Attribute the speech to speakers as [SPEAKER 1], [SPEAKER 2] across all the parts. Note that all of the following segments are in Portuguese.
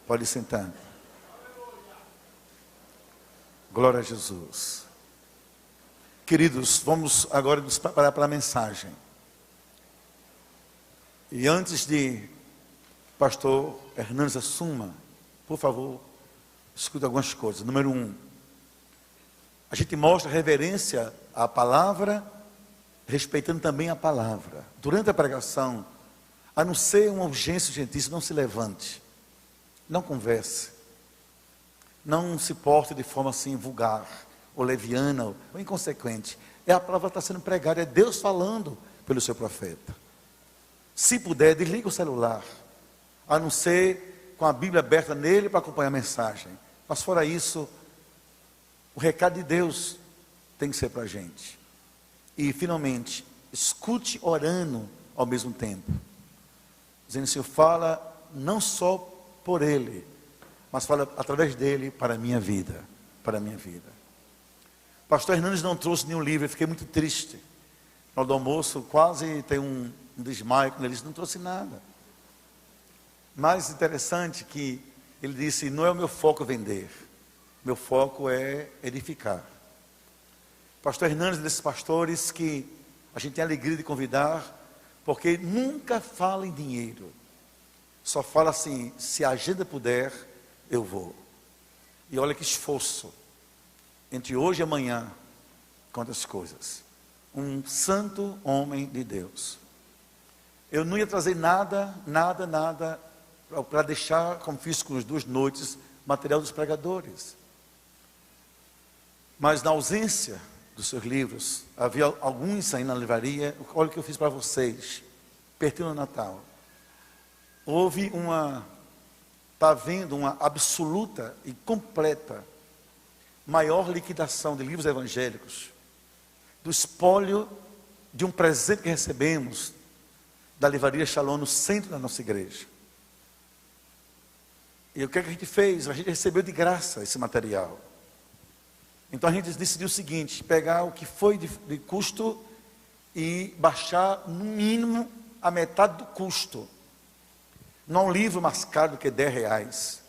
[SPEAKER 1] Pode sentar. Glória a Jesus. Queridos, vamos agora nos preparar para a mensagem. E antes de pastor Hernandes assuma, por favor, escute algumas coisas. Número 1, a gente mostra reverência à palavra, respeitando também a palavra. Durante a pregação, a não ser uma urgência urgentíssima, não se levante, não converse, não se porte de forma assim vulgar, ou leviana, ou inconsequente. A palavra está sendo pregada, é Deus falando pelo seu profeta. Se puder, desliga o celular, a não ser com a Bíblia aberta nele para acompanhar a mensagem. Mas fora isso, o recado de Deus tem que ser para a gente. E finalmente, escute orando ao mesmo tempo. Dizendo, Senhor, fala não só por Ele, mas fala através dele para a minha vida. Para a minha vida. Pastor Hernandes não trouxe nenhum livro, eu fiquei muito triste. Na hora do almoço, quase tem um desmaio quando ele disse, não trouxe nada. Mais interessante que ele disse, não é o meu foco vender, meu foco é edificar. Pastor Hernandes é desses pastores que a gente tem a alegria de convidar, porque nunca fala em dinheiro, só fala assim, se a agenda puder, eu vou. E olha que esforço, entre hoje e amanhã, quantas coisas. Um santo homem de Deus. Eu não ia trazer nada para deixar, como fiz com as 2 noites, material dos pregadores. Mas na ausência dos seus livros, havia alguns aí na livraria. Olha o que eu fiz para vocês, pertinho ao Natal. Houve está havendo uma absoluta e completa, maior liquidação de livros evangélicos, do espólio de um presente que recebemos, da livraria Shalom, no centro da nossa igreja. E o que a gente fez? A gente recebeu de graça esse material. Então a gente decidiu o seguinte, pegar o que foi de custo e baixar no mínimo a metade do custo. Não é um livro mais caro do que R$10.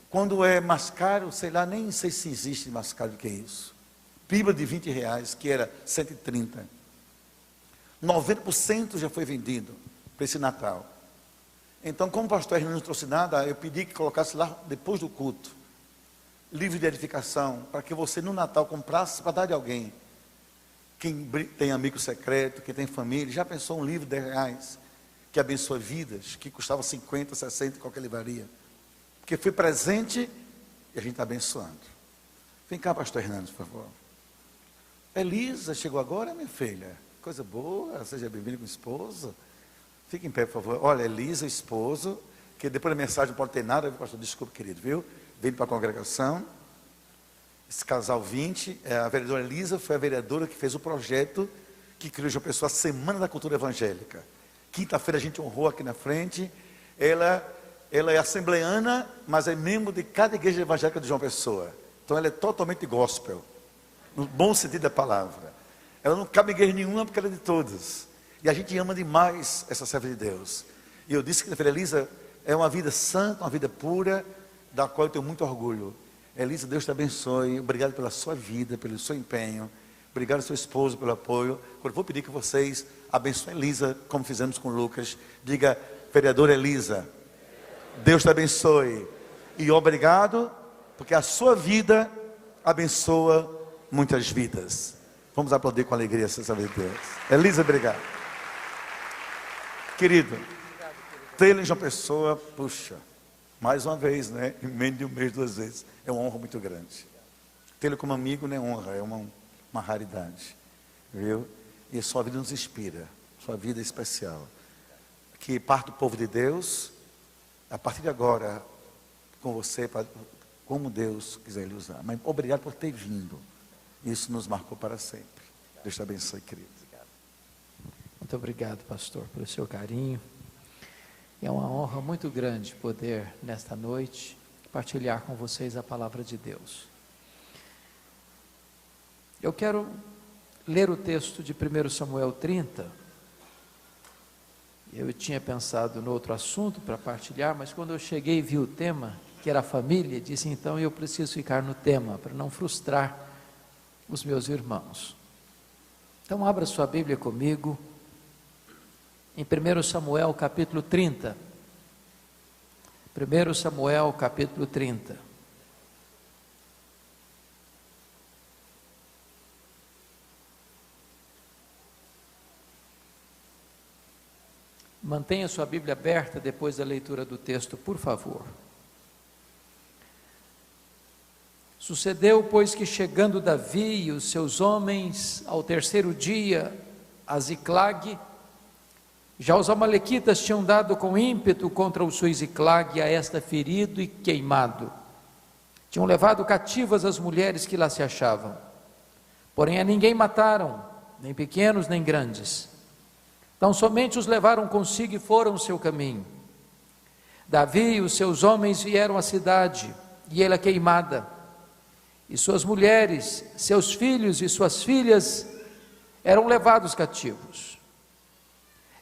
[SPEAKER 1] Quando é mais caro, sei lá, nem sei se existe mais caro do que isso. Bíblia de R$20, que era 130. 90% já foi vendido para esse Natal. Então, como o pastor Hernandes não trouxe nada, eu pedi que colocasse lá depois do culto. Livro de edificação, para que você no Natal comprasse para dar de alguém. Quem tem amigo secreto, quem tem família, já pensou um livro de R$10, que abençoa vidas, que custava 50, 60 em qualquer livraria. Porque foi presente e a gente está abençoando. Vem cá, pastor Hernandes, por favor. Elisa, chegou agora, minha filha? Coisa boa, seja bem-vinda com o esposo. Fique em pé, por favor. Olha, Elisa, esposo, que depois da mensagem não pode ter nada, pastor, desculpe, querido, viu? Veio para a congregação. Esse casal 20, a vereadora Elisa foi a vereadora que fez o projeto que criou João Pessoa, a Semana da Cultura Evangélica. Quinta-feira a gente honrou aqui na frente. Ela é assembleana, mas é membro de cada igreja evangélica de João Pessoa. Então ela é totalmente gospel, no bom sentido da palavra. Ela não cabe em igreja nenhuma porque ela é de todas. E a gente ama demais essa serva de Deus. E eu disse que a filha Elisa é uma vida santa, uma vida pura, da qual eu tenho muito orgulho. Elisa, Deus te abençoe. Obrigado pela sua vida, pelo seu empenho. Obrigado ao seu esposo pelo apoio. Agora vou pedir que vocês abençoem Elisa, como fizemos com Lucas. Diga, vereadora Elisa, Deus te abençoe. E obrigado, porque a sua vida abençoa muitas vidas. Vamos aplaudir com alegria essa vida de Deus. Elisa, obrigado. Querido, tê-lo em João Pessoa, puxa, mais uma vez, né? Em menos de um mês, 2 vezes. É uma honra muito grande. Tê-lo como amigo não é honra, é uma raridade. Viu? E sua vida nos inspira. Sua vida é especial. Que parte do povo de Deus, a partir de agora, com você, como Deus quiser lhe usar. Mas obrigado por ter vindo. Isso nos marcou para sempre. Deus te abençoe, querido.
[SPEAKER 2] Muito obrigado, pastor, pelo seu carinho. É uma honra muito grande poder, nesta noite, partilhar com vocês a palavra de Deus. Eu quero ler o texto de 1 Samuel 30, Eu tinha pensado no outro assunto para partilhar, mas quando eu cheguei e vi o tema, que era a família, disse, então eu preciso ficar no tema, para não frustrar os meus irmãos. Então abra sua Bíblia comigo, em 1 Samuel capítulo 30. 1 Samuel capítulo 30. Mantenha sua Bíblia aberta depois da leitura do texto, por favor. Sucedeu, pois, que chegando Davi e os seus homens ao terceiro dia a Ziclag, já os amalequitas tinham dado com ímpeto contra o sul Ziclag, a esta ferido e queimado. Tinham levado cativas as mulheres que lá se achavam, porém a ninguém mataram, nem pequenos nem grandes. Então somente os levaram consigo e foram o seu caminho. Davi e os seus homens vieram à cidade, e ela queimada, e suas mulheres, seus filhos e suas filhas eram levados cativos.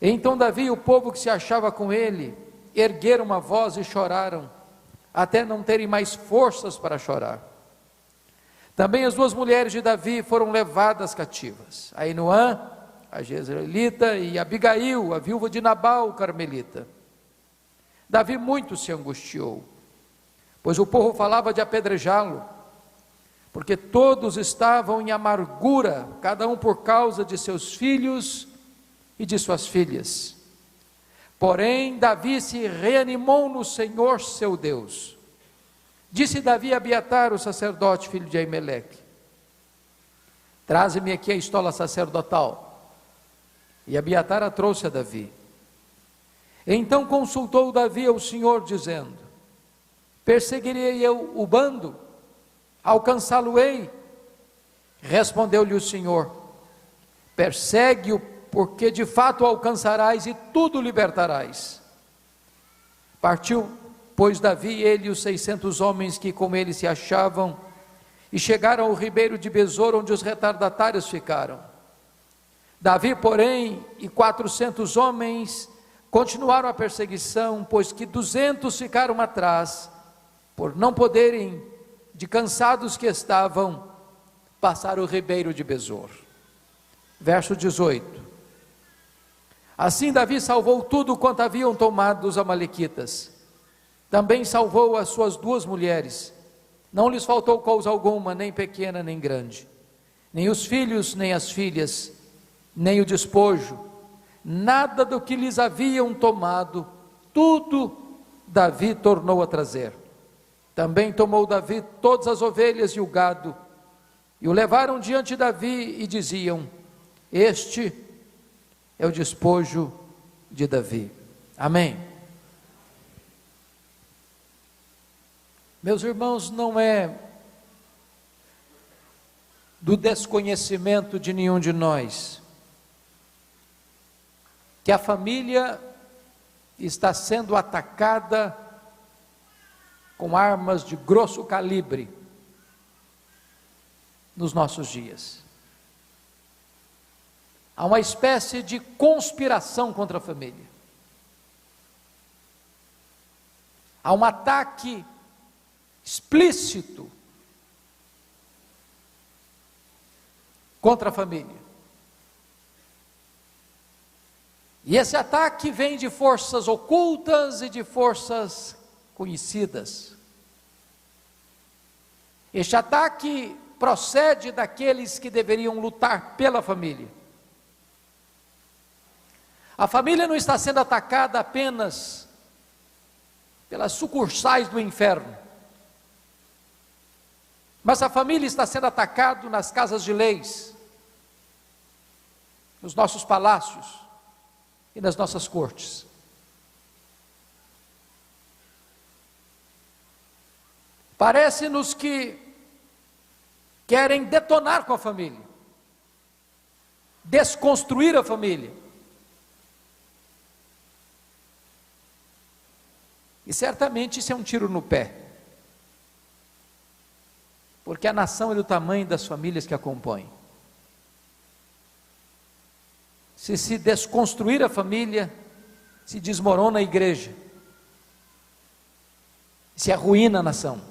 [SPEAKER 2] E então Davi e o povo que se achava com ele ergueram uma voz e choraram, até não terem mais forças para chorar. Também as duas mulheres de Davi foram levadas cativas, Ainoã, a jezreelita, e Abigail, a viúva de Nabal, o carmelita. Davi muito se angustiou, pois o povo falava de apedrejá-lo, porque todos estavam em amargura, cada um por causa de seus filhos e de suas filhas. Porém, Davi se reanimou no Senhor seu Deus. Disse Davi a Abiatar, o sacerdote, filho de Aimeleque: traze-me aqui a estola sacerdotal. E Abiatar a trouxe a Davi. Então consultou Davi ao Senhor, dizendo: perseguirei eu o bando? Alcançá-lo-ei? Respondeu-lhe o Senhor: persegue-o, porque de fato o alcançarás e tudo libertarás. Partiu, pois, Davi, ele e os 600 homens que com ele se achavam, e chegaram ao ribeiro de Besor, onde os retardatários ficaram. Davi, porém, e 400 homens continuaram a perseguição, pois que 200 ficaram atrás, por não poderem, de cansados que estavam, passar o ribeiro de Besor. Verso 18. Assim Davi salvou tudo quanto haviam tomado dos amalequitas. Também salvou as suas duas mulheres. Não lhes faltou coisa alguma, nem pequena nem grande, nem os filhos nem as filhas, nem o despojo, nada do que lhes haviam tomado, tudo Davi tornou a trazer. Também tomou Davi todas as ovelhas e o gado, e o levaram diante de Davi e diziam: este é o despojo de Davi. Amém. Meus irmãos, não é do desconhecimento de nenhum de nós que a família está sendo atacada com armas de grosso calibre nos nossos dias. Há uma espécie de conspiração contra a família. Há um ataque explícito contra a família. E esse ataque vem de forças ocultas e de forças conhecidas. Este ataque procede daqueles que deveriam lutar pela família. A família não está sendo atacada apenas pelas sucursais do inferno, mas a família está sendo atacada nas casas de leis, nos nossos palácios e nas nossas cortes. Parece-nos que querem detonar com a família, desconstruir a família. E certamente isso é um tiro no pé, porque a nação é do tamanho das famílias que a compõem. Se desconstruir a família, se desmorona a igreja, se arruína a nação.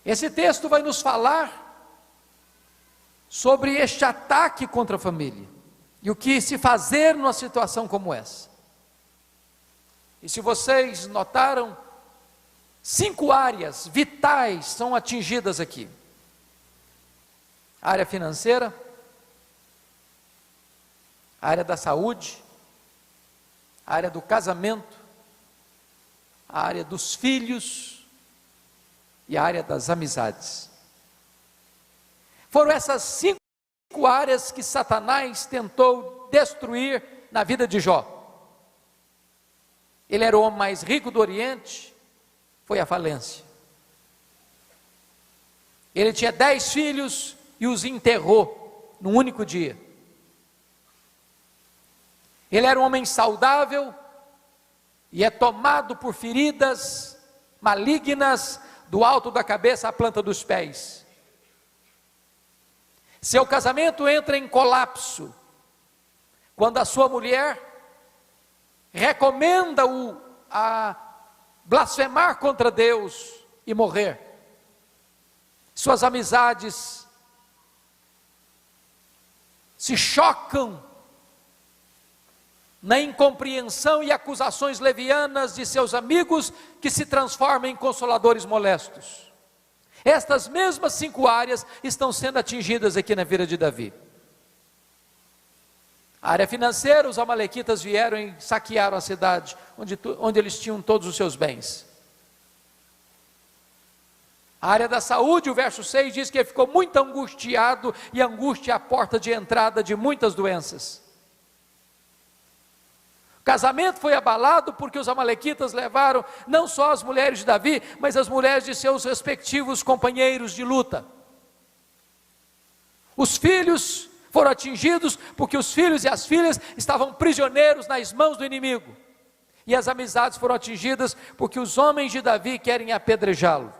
[SPEAKER 2] Esse texto vai nos falar sobre este ataque contra a família e o que se fazer numa situação como essa. E se vocês notaram, 5 áreas vitais são atingidas aqui: a área financeira, a área da saúde, a área do casamento, a área dos filhos e a área das amizades. Foram essas 5 áreas que Satanás tentou destruir na vida de Jó. Ele era o homem mais rico do Oriente, foi a falência. Ele tinha 10 filhos e os enterrou num único dia. Ele era um homem saudável e é tomado por feridas malignas do alto da cabeça à planta dos pés. Seu casamento entra em colapso quando a sua mulher recomenda-o a blasfemar contra Deus e morrer. Suas amizades se chocam na incompreensão e acusações levianas de seus amigos, que se transformam em consoladores molestos. Estas mesmas 5 áreas estão sendo atingidas aqui na vida de Davi. A área financeira: os amalequitas vieram e saquearam a cidade, onde eles tinham todos os seus bens. A área da saúde: o verso 6 diz que ele ficou muito angustiado, e a angústia é a porta de entrada de muitas doenças. O casamento foi abalado porque os amalequitas levaram não só as mulheres de Davi, mas as mulheres de seus respectivos companheiros de luta. Os filhos foram atingidos porque os filhos e as filhas estavam prisioneiros nas mãos do inimigo. E as amizades foram atingidas porque os homens de Davi querem apedrejá-lo.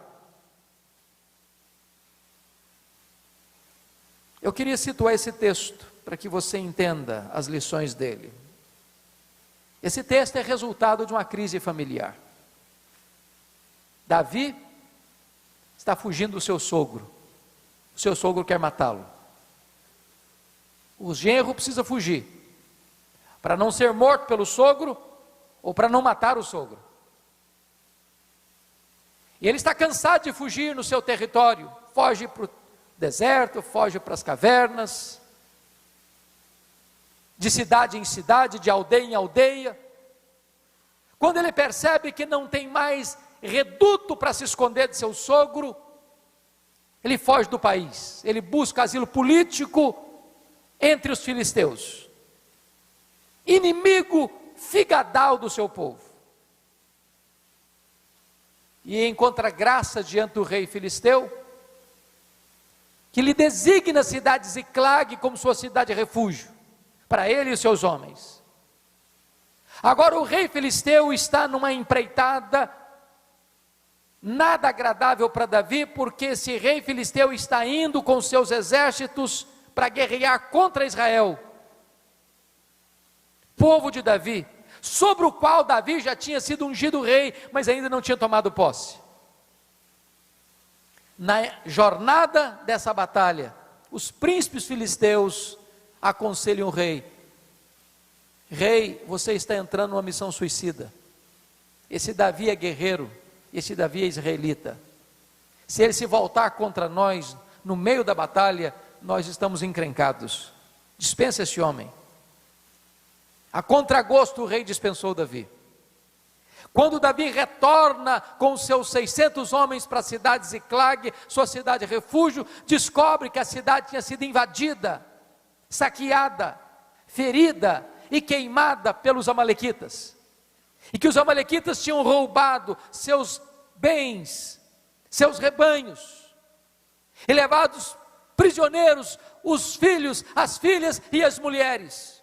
[SPEAKER 2] Eu queria situar esse texto para que você entenda as lições dele. Esse texto é resultado de uma crise familiar. Davi está fugindo do seu sogro. O seu sogro quer matá-lo. O genro precisa fugir, para não ser morto pelo sogro, ou para não matar o sogro. E ele está cansado de fugir no seu território. Foge para o deserto, foge para as cavernas, de cidade em cidade, de aldeia em aldeia. Quando ele percebe que não tem mais reduto para se esconder de seu sogro, ele foge do país. Ele busca asilo político entre os filisteus, inimigo figadal do seu povo. E encontra graça diante do rei filisteu, que lhe designa a cidade de Ziclag como sua cidade refúgio, para ele e os seus homens. Agora o rei filisteu está numa empreitada nada agradável para Davi, porque esse rei filisteu está indo com seus exércitos para guerrear contra Israel, povo de Davi, sobre o qual Davi já tinha sido ungido rei, mas ainda não tinha tomado posse. Na jornada dessa batalha, os príncipes filisteus aconselham o rei: rei, você está entrando numa missão suicida. Esse Davi é guerreiro, esse Davi é israelita. Se ele se voltar contra nós no meio da batalha, nós estamos encrencados. Dispensa esse homem. A contragosto o rei dispensou Davi. Quando Davi retorna com seus 600 homens para a cidade de Ziclag, sua cidade refúgio, descobre que a cidade tinha sido invadida, saqueada, ferida e queimada pelos amalequitas. E que os amalequitas tinham roubado seus bens, seus rebanhos, e levados prisioneiros os filhos, as filhas e as mulheres.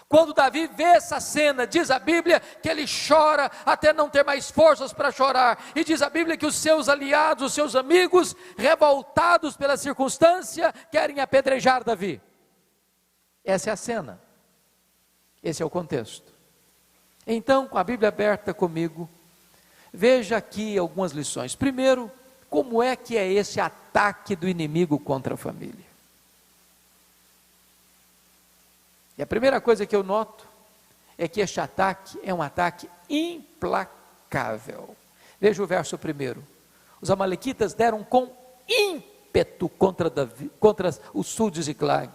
[SPEAKER 2] Quando Davi vê essa cena, diz a Bíblia que ele chora até não ter mais forças para chorar. E diz a Bíblia que os seus aliados, os seus amigos, revoltados pela circunstância, querem apedrejar Davi. Essa é a cena, esse é o contexto. Então, com a Bíblia aberta comigo, veja aqui algumas lições. Primeiro, como é que é esse ataque do inimigo contra a família? E a primeira coisa que eu noto é que este ataque é um ataque implacável. Veja o verso primeiro. Os amalequitas deram com ímpeto contra o sul de Ziclag,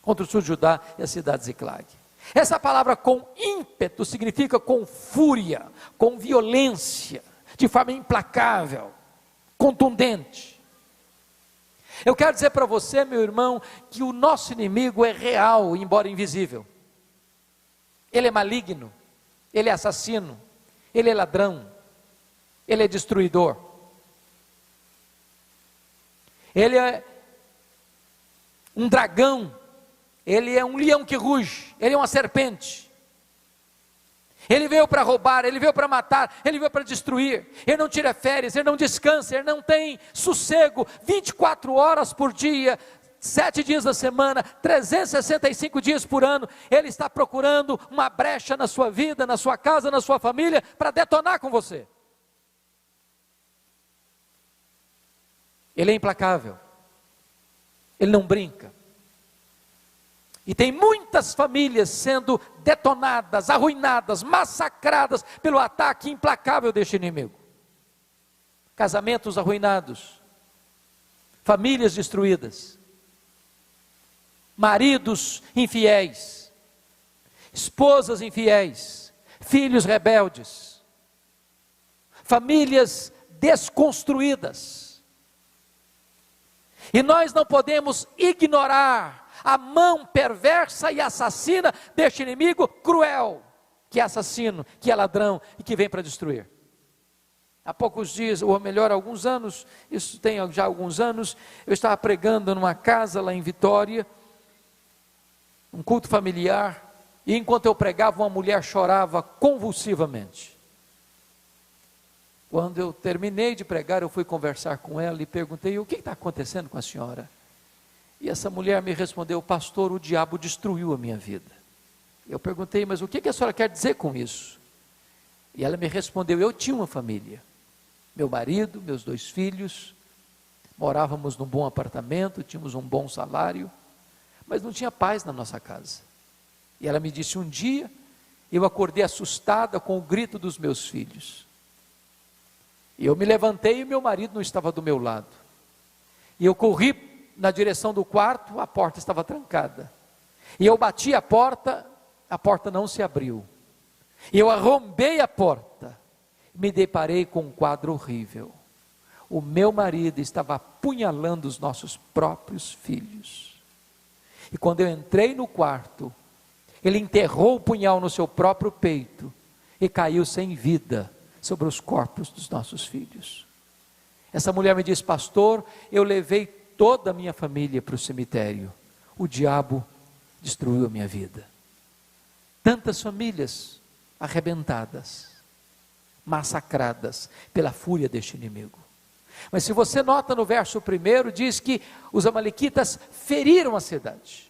[SPEAKER 2] contra o sul de Judá e a cidade de Ziclag. Essa palavra com ímpeto significa com fúria, com violência, de forma implacável, contundente. Eu quero dizer para você, meu irmão, que o nosso inimigo é real, embora invisível. Ele é maligno, ele é assassino, ele é ladrão, ele é destruidor. Ele é um dragão, ele é um leão que ruge, ele é uma serpente. Ele veio para roubar, ele veio para matar, ele veio para destruir. Ele não tira férias, ele não descansa, ele não tem sossego 24 horas por dia, 7 dias da semana, 365 dias por ano. Ele está procurando uma brecha na sua vida, na sua casa, na sua família, para detonar com você. Ele é implacável, ele não brinca. E tem muitas famílias sendo detonadas, arruinadas, massacradas pelo ataque implacável deste inimigo. Casamentos arruinados, famílias destruídas, maridos infiéis, esposas infiéis, filhos rebeldes, famílias desconstruídas. E nós não podemos ignorar a mão perversa e assassina deste inimigo cruel, que é assassino, que é ladrão e que vem para destruir. Há poucos dias, ou melhor, alguns anos, isso tem já alguns anos, eu estava pregando numa casa lá em Vitória, um culto familiar, e enquanto eu pregava, uma mulher chorava convulsivamente. Quando eu terminei de pregar, eu fui conversar com ela e perguntei: o que está acontecendo com a senhora? E essa mulher me respondeu: pastor, o diabo destruiu a minha vida. Eu perguntei: mas o que a senhora quer dizer com isso? E ela me respondeu: eu tinha uma família, meu marido, meus 2 filhos, morávamos num bom apartamento, tínhamos um bom salário, mas não tinha paz na nossa casa. E ela me disse: um dia, eu acordei assustada com o grito dos meus filhos. E eu me levantei e meu marido não estava do meu lado. E eu corri na direção do quarto, a porta estava trancada. E eu bati a porta não se abriu. E eu arrombei a porta, me deparei com um quadro horrível. O meu marido estava apunhalando os nossos próprios filhos. E quando eu entrei no quarto, ele enterrou o punhal no seu próprio peito e caiu sem vida sobre os corpos dos nossos filhos. Essa mulher me disse: pastor, eu levei toda a minha família para o cemitério, o diabo destruiu a minha vida. Tantas famílias arrebentadas, massacradas pela fúria deste inimigo. Mas se você nota no verso 1, diz que os amalequitas feriram a cidade,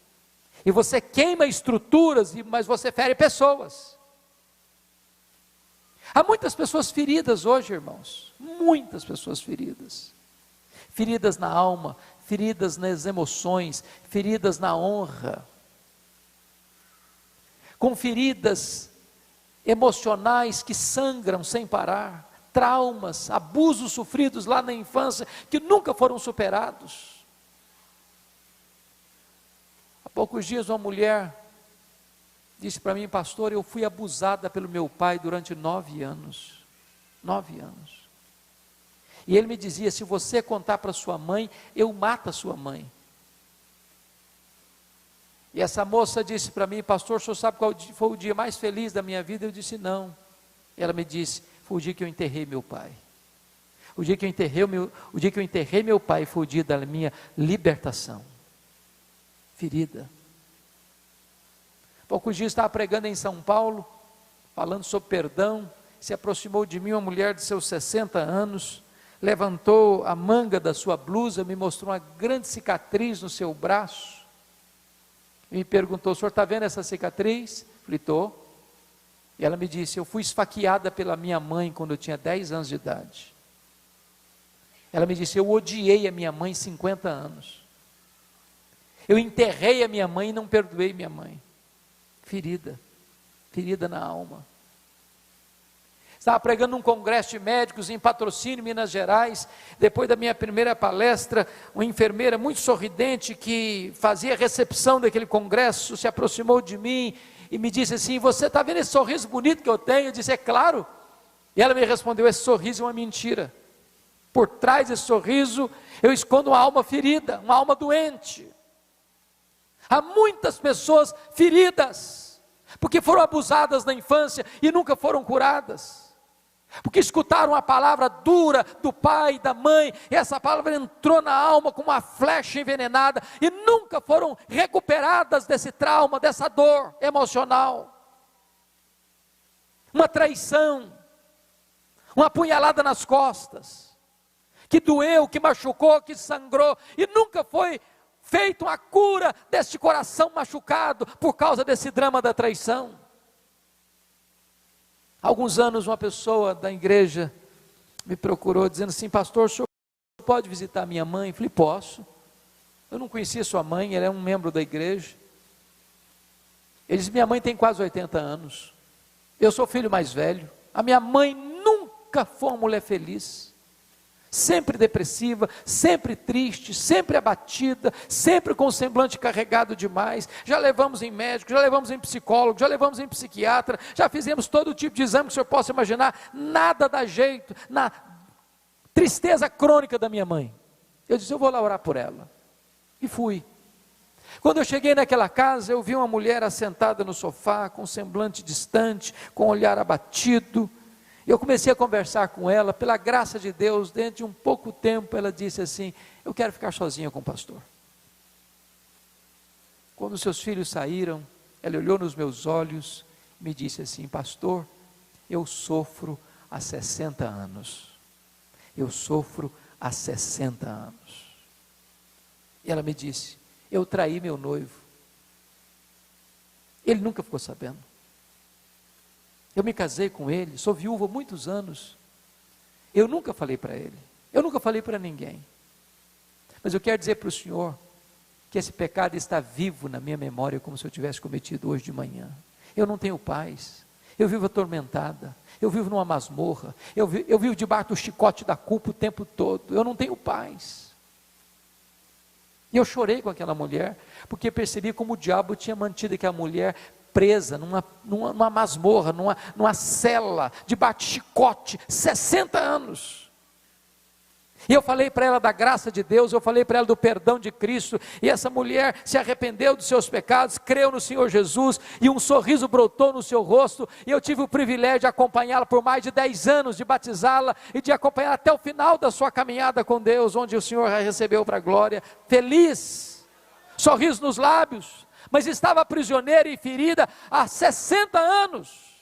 [SPEAKER 2] e você queima estruturas, mas você fere pessoas. Há muitas pessoas feridas hoje, irmãos, muitas pessoas feridas na alma, feridas nas emoções, feridas na honra, com feridas emocionais que sangram sem parar, traumas, abusos sofridos lá na infância, que nunca foram superados. Há poucos dias uma mulher disse para mim: pastor, eu fui abusada pelo meu pai durante 9 anos, 9 anos. E ele me dizia: se você contar para sua mãe, eu mato a sua mãe. E essa moça disse para mim: pastor, o senhor sabe qual foi o dia mais feliz da minha vida? Eu disse: não. E ela me disse: foi o dia que eu enterrei meu pai. O dia que eu enterrei meu pai foi o dia da minha libertação. Ferida. Poucos dias estava pregando em São Paulo, falando sobre perdão. Se aproximou de mim uma mulher de seus 60 anos, levantou a manga da sua blusa, me mostrou uma grande cicatriz no seu braço. me perguntou: o senhor está vendo essa cicatriz? Falei: estou. E ela me disse: eu fui esfaqueada pela minha mãe quando eu tinha 10 anos de idade. Ela me disse: eu odiei a minha mãe 50 anos. Eu enterrei a minha mãe e não perdoei minha mãe. Ferida na alma. Estava pregando num congresso de médicos em Patrocínio, Minas Gerais. Depois da minha primeira palestra, uma enfermeira muito sorridente que fazia a recepção daquele congresso se aproximou de mim e me disse assim: você está vendo esse sorriso bonito que eu tenho? Eu disse: é claro. E ela me respondeu: esse sorriso é uma mentira. Por trás desse sorriso eu escondo uma alma ferida, uma alma doente. Há muitas pessoas feridas, porque foram abusadas na infância e nunca foram curadas. Porque escutaram a palavra dura do pai, da mãe, e essa palavra entrou na alma como uma flecha envenenada, e nunca foram recuperadas desse trauma, dessa dor emocional. Uma traição, uma apunhalada nas costas, que doeu, que machucou, que sangrou, e nunca foi feita uma cura deste coração machucado, por causa desse drama da traição. Há alguns anos uma pessoa da igreja me procurou dizendo assim: pastor, o senhor pode visitar minha mãe? Eu falei: posso. Eu não conhecia sua mãe, ela é um membro da igreja. Ele disse: minha mãe tem quase 80 anos, eu sou o filho mais velho, a minha mãe nunca foi uma mulher feliz, sempre depressiva, sempre triste, sempre abatida, sempre com o semblante carregado demais. Já levamos em médico, já levamos em psicólogo, já levamos em psiquiatra, já fizemos todo tipo de exame que o senhor possa imaginar, nada dá jeito na tristeza crônica da minha mãe. Eu disse: eu vou lá orar por ela. E fui. Quando eu cheguei naquela casa, eu vi uma mulher assentada no sofá, com um semblante distante, com um olhar abatido. Eu comecei a conversar com ela, pela graça de Deus, dentro de um pouco tempo, ela disse assim: eu quero ficar sozinha com o pastor. Quando seus filhos saíram, ela olhou nos meus olhos, e me disse assim: pastor, eu sofro há 60 anos, eu sofro há 60 anos, e ela me disse: eu traí meu noivo, ele nunca ficou sabendo. Eu me casei com ele, sou viúva há muitos anos, eu nunca falei para ele, eu nunca falei para ninguém, mas eu quero dizer para o senhor, que esse pecado está vivo na minha memória, como se eu tivesse cometido hoje de manhã. Eu não tenho paz, eu vivo atormentada, eu vivo numa masmorra, eu vivo debaixo do chicote da culpa o tempo todo, eu não tenho paz. E eu chorei com aquela mulher, porque percebi como o diabo tinha mantido aquela mulher presa numa masmorra, numa cela, debaixo de chicote, 60 anos. E eu falei para ela da graça de Deus, eu falei para ela do perdão de Cristo, e essa mulher se arrependeu dos seus pecados, creu no Senhor Jesus, e um sorriso brotou no seu rosto, e eu tive o privilégio de acompanhá-la por mais de 10 anos, de batizá-la, e de acompanhá-la até o final da sua caminhada com Deus, onde o Senhor a recebeu para a glória, feliz, sorriso nos lábios, mas estava prisioneira e ferida há 60 anos.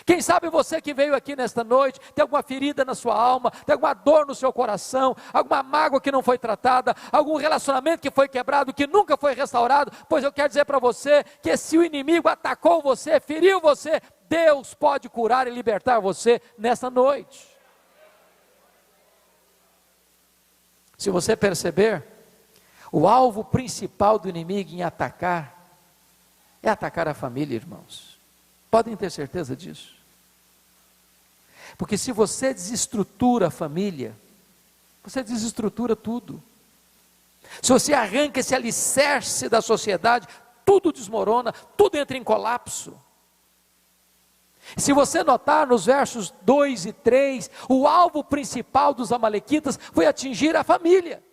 [SPEAKER 2] Quem sabe você que veio aqui nesta noite, tem alguma ferida na sua alma, tem alguma dor no seu coração, alguma mágoa que não foi tratada, algum relacionamento que foi quebrado, que nunca foi restaurado, pois eu quero dizer para você, que se o inimigo atacou você, feriu você, Deus pode curar e libertar você nesta noite. Se você perceber, o alvo principal do inimigo em atacar, é atacar a família, irmãos. Podem ter certeza disso. Porque se você desestrutura a família, você desestrutura tudo. Se você arranca esse alicerce da sociedade, tudo desmorona, tudo entra em colapso. Se você notar nos versos 2 e 3, o alvo principal dos amalequitas foi atingir a família.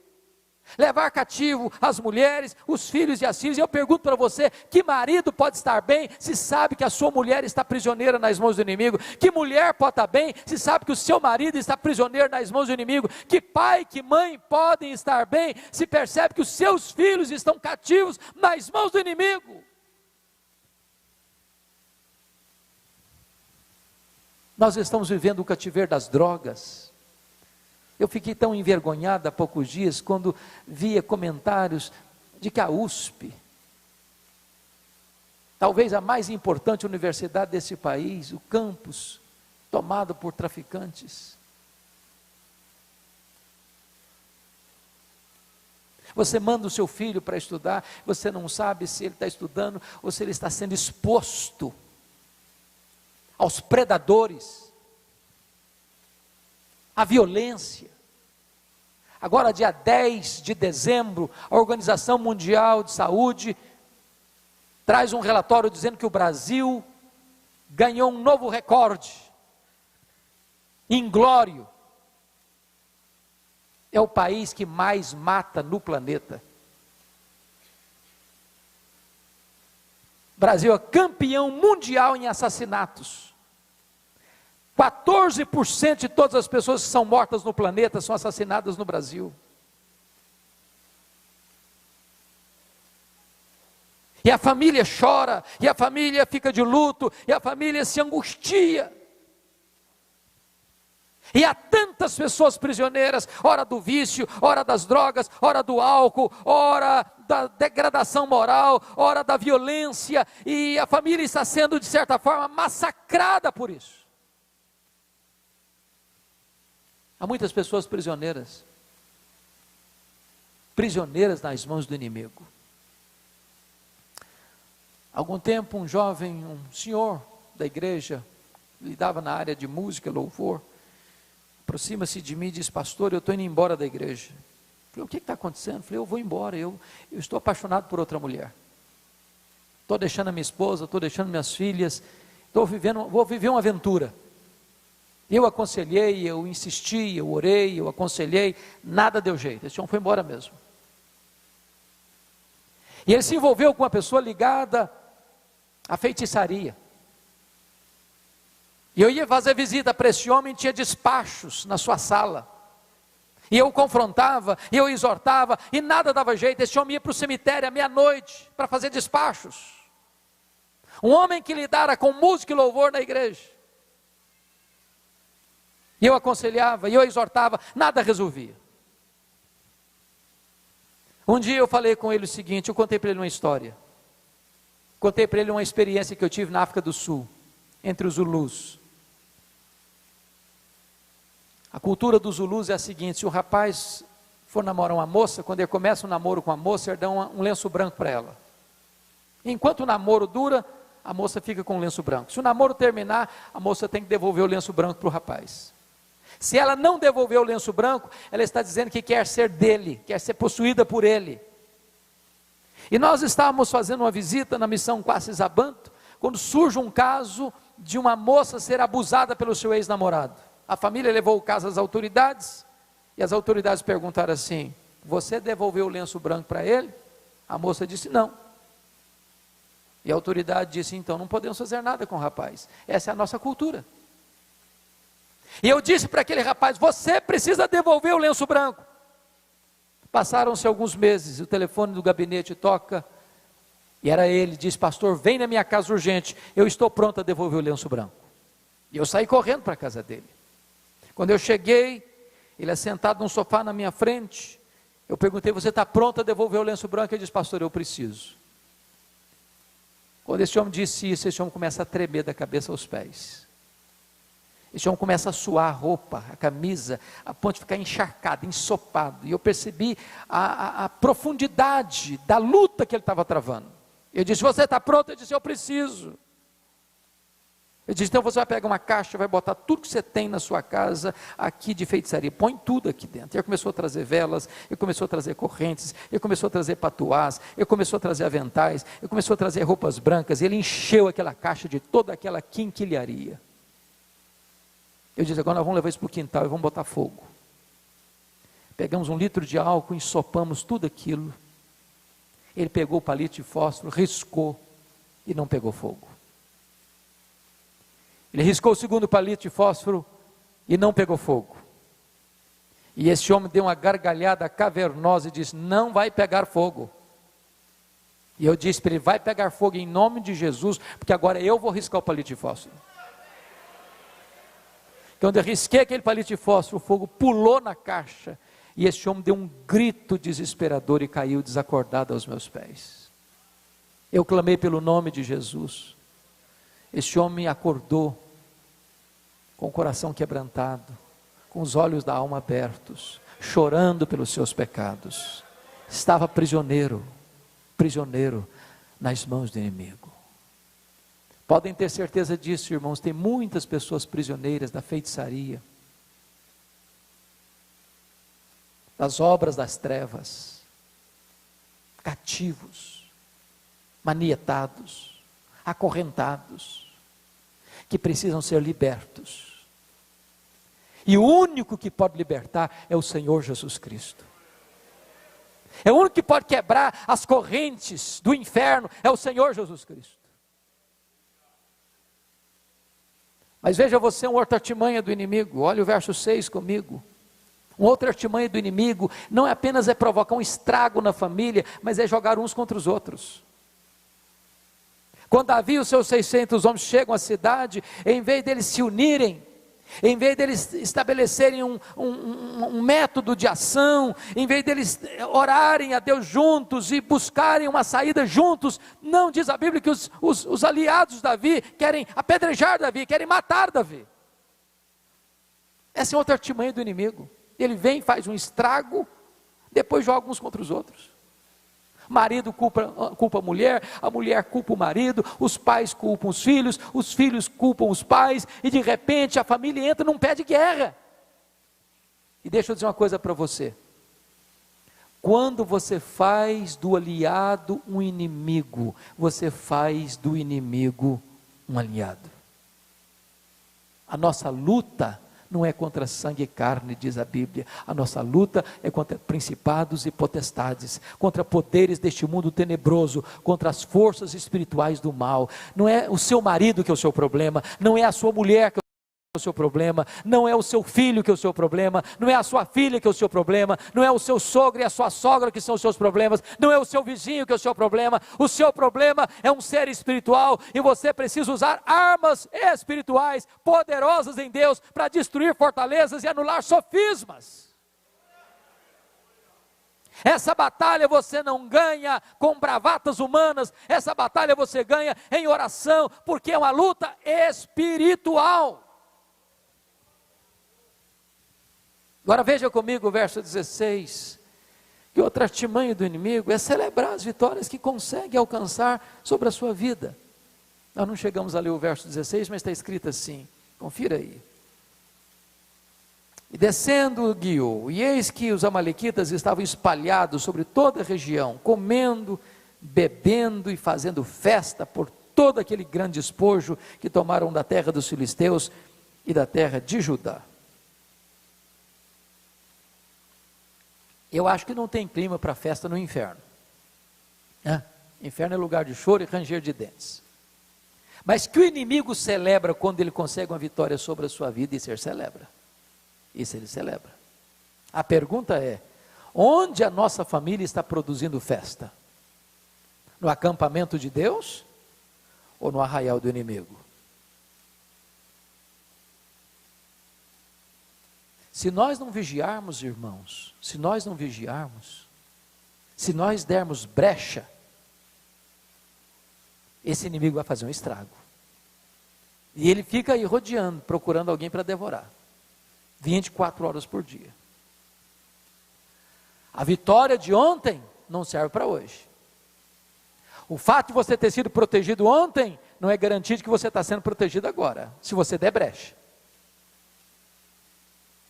[SPEAKER 2] Levar cativo as mulheres, os filhos e as filhas. E eu pergunto para você, que marido pode estar bem se sabe que a sua mulher está prisioneira nas mãos do inimigo? Que mulher pode estar bem se sabe que o seu marido está prisioneiro nas mãos do inimigo? Que pai, que mãe podem estar bem se percebe que os seus filhos estão cativos nas mãos do inimigo? Nós estamos vivendo o cativeiro das drogas. Eu fiquei tão envergonhado há poucos dias, quando via comentários de que a USP talvez a mais importante universidade desse país, o campus, tomado por traficantes. Você manda o seu filho para estudar, você não sabe se ele está estudando ou se ele está sendo exposto aos predadores, à violência. Agora, dia 10 de dezembro, a Organização Mundial de Saúde traz um relatório dizendo que o Brasil ganhou um novo recorde, inglório. É o país que mais mata no planeta. O Brasil é campeão mundial em assassinatos. 14% de todas as pessoas que são mortas no planeta são assassinadas no Brasil. E a família chora, e a família fica de luto, e a família se angustia. E há tantas pessoas prisioneiras, ora do vício, ora das drogas, ora do álcool, ora da degradação moral, ora da violência, e a família está sendo, de certa forma, massacrada por isso. Há muitas pessoas prisioneiras nas mãos do inimigo. Há algum tempo, um jovem, um senhor da igreja, lidava na área de música, louvor, aproxima-se de mim e diz: pastor, eu estou indo embora da igreja. Eu falei: o que está acontecendo? Eu falei: eu vou embora, eu estou apaixonado por outra mulher. Estou deixando a minha esposa, estou deixando minhas filhas, vou viver uma aventura. Eu aconselhei, eu insisti, eu orei, eu aconselhei, nada deu jeito, esse homem foi embora mesmo. E ele se envolveu com uma pessoa ligada à feitiçaria. E eu ia fazer visita para esse homem, tinha despachos na sua sala. E eu o confrontava, e eu exortava, e nada dava jeito. Esse homem ia para o cemitério à meia-noite para fazer despachos. Um homem que lidara com música e louvor na igreja. E eu aconselhava, e eu exortava, nada resolvia. Um dia eu falei com ele o seguinte, eu contei para ele uma história. Contei para ele uma experiência que eu tive na África do Sul, entre os Zulus. A cultura dos Zulus é a seguinte: se o rapaz for namorar uma moça, quando ele começa um namoro com a moça, ele dá um lenço branco para ela. Enquanto o namoro dura, a moça fica com o lenço branco. Se o namoro terminar, a moça tem que devolver o lenço branco para o rapaz. Se ela não devolver o lenço branco, ela está dizendo que quer ser dele, quer ser possuída por ele. E nós estávamos fazendo uma visita na missão Quassis Abantu, quando surge um caso de uma moça ser abusada pelo seu ex-namorado. A família levou o caso às autoridades, e as autoridades perguntaram assim: você devolveu o lenço branco para ele? A moça disse: não. E a autoridade disse: então não podemos fazer nada com o rapaz, essa é a nossa cultura. E eu disse para aquele rapaz: você precisa devolver o lenço branco. Passaram-se alguns meses, o telefone do gabinete toca, e era ele, diz: pastor, vem na minha casa urgente, eu estou pronto a devolver o lenço branco. E eu saí correndo para a casa dele. Quando eu cheguei, ele assentado num sofá na minha frente, eu perguntei: você está pronto a devolver o lenço branco? Ele disse: pastor, eu preciso. Quando esse homem disse isso, esse homem começa a tremer da cabeça aos pés. Esse homem começa a suar a roupa, a camisa, a ponto de ficar encharcado, ensopado. E eu percebi a profundidade da luta que ele estava travando. Eu disse: você está pronto? Ele disse: eu preciso. Eu disse: então você vai pegar uma caixa, vai botar tudo que você tem na sua casa aqui de feitiçaria, põe tudo aqui dentro. Ele começou a trazer velas, ele começou a trazer correntes, ele começou a trazer patuás, ele começou a trazer aventais, ele começou a trazer roupas brancas, ele encheu aquela caixa de toda aquela quinquilharia. Eu disse: agora nós vamos levar isso para o quintal e vamos botar fogo. Pegamos 1 litro de álcool, ensopamos tudo aquilo. Ele pegou o palito de fósforo, riscou e não pegou fogo. Ele riscou o segundo palito de fósforo e não pegou fogo. E esse homem deu uma gargalhada cavernosa e disse: não vai pegar fogo. E eu disse para ele: vai pegar fogo em nome de Jesus, porque agora eu vou riscar o palito de fósforo. Quando eu risquei aquele palito de fósforo, o fogo pulou na caixa, e esse homem deu um grito desesperador e caiu desacordado aos meus pés. Eu clamei pelo nome de Jesus. Este homem acordou com o coração quebrantado, com os olhos da alma abertos, chorando pelos seus pecados. Estava prisioneiro nas mãos do inimigo. Podem ter certeza disso, irmãos, tem muitas pessoas prisioneiras da feitiçaria, das obras das trevas, cativos, manietados, acorrentados, que precisam ser libertos. E o único que pode libertar é o Senhor Jesus Cristo. É o único que pode quebrar as correntes do inferno, é o Senhor Jesus Cristo. Mas veja você uma outra artimanha do inimigo, olha o verso 6 comigo. Uma outra artimanha do inimigo, não é apenas provocar um estrago na família, mas é jogar uns contra os outros. Quando Davi e os seus 600 homens chegam à cidade, em vez deles se unirem, em vez deles estabelecerem um método de ação, em vez deles orarem a Deus juntos e buscarem uma saída juntos, não, diz a Bíblia que os aliados de Davi querem apedrejar Davi, querem matar Davi. Essa é outra artimanha do inimigo. Ele vem, faz um estrago, depois joga uns contra os outros. Marido culpa a mulher culpa o marido, os pais culpam os filhos culpam os pais, e de repente a família entra num pé de guerra. E deixa eu dizer uma coisa para você: quando você faz do aliado um inimigo, você faz do inimigo um aliado. A nossa luta não é contra sangue e carne, diz a Bíblia. A nossa luta é contra principados e potestades, contra poderes deste mundo tenebroso, contra as forças espirituais do mal. Não é o seu marido que é o seu problema, não é a sua mulher que é o seu problema, não é o seu filho que é o seu problema, não é a sua filha que é o seu problema, não é o seu sogro e a sua sogra que são os seus problemas, não é o seu vizinho que é o seu problema. O seu problema é um ser espiritual, e você precisa usar armas espirituais poderosas em Deus para destruir fortalezas e anular sofismas. Essa batalha você não ganha com bravatas humanas, essa batalha você ganha em oração, porque é uma luta espiritual. Agora veja comigo o verso 16, que outra artimanha do inimigo é celebrar as vitórias que consegue alcançar sobre a sua vida. Nós não chegamos a ler o verso 16, mas está escrito assim, confira aí. E descendo guiou, e eis que os amalequitas estavam espalhados sobre toda a região, comendo, bebendo e fazendo festa por todo aquele grande despojo que tomaram da terra dos filisteus e da terra de Judá. Eu acho que não tem clima para festa no inferno. Inferno é lugar de choro e ranger de dentes. Mas que o inimigo celebra quando ele consegue uma vitória sobre a sua vida, isso ele celebra. Isso ele celebra. A pergunta é: onde a nossa família está produzindo festa? No acampamento de Deus ou no arraial do inimigo? Se nós não vigiarmos, irmãos, se nós dermos brecha, esse inimigo vai fazer um estrago. E ele fica aí rodeando, procurando alguém para devorar, 24 horas por dia. A vitória de ontem não serve para hoje. O fato de você ter sido protegido ontem não é garantia de que você está sendo protegido agora, se você der brecha.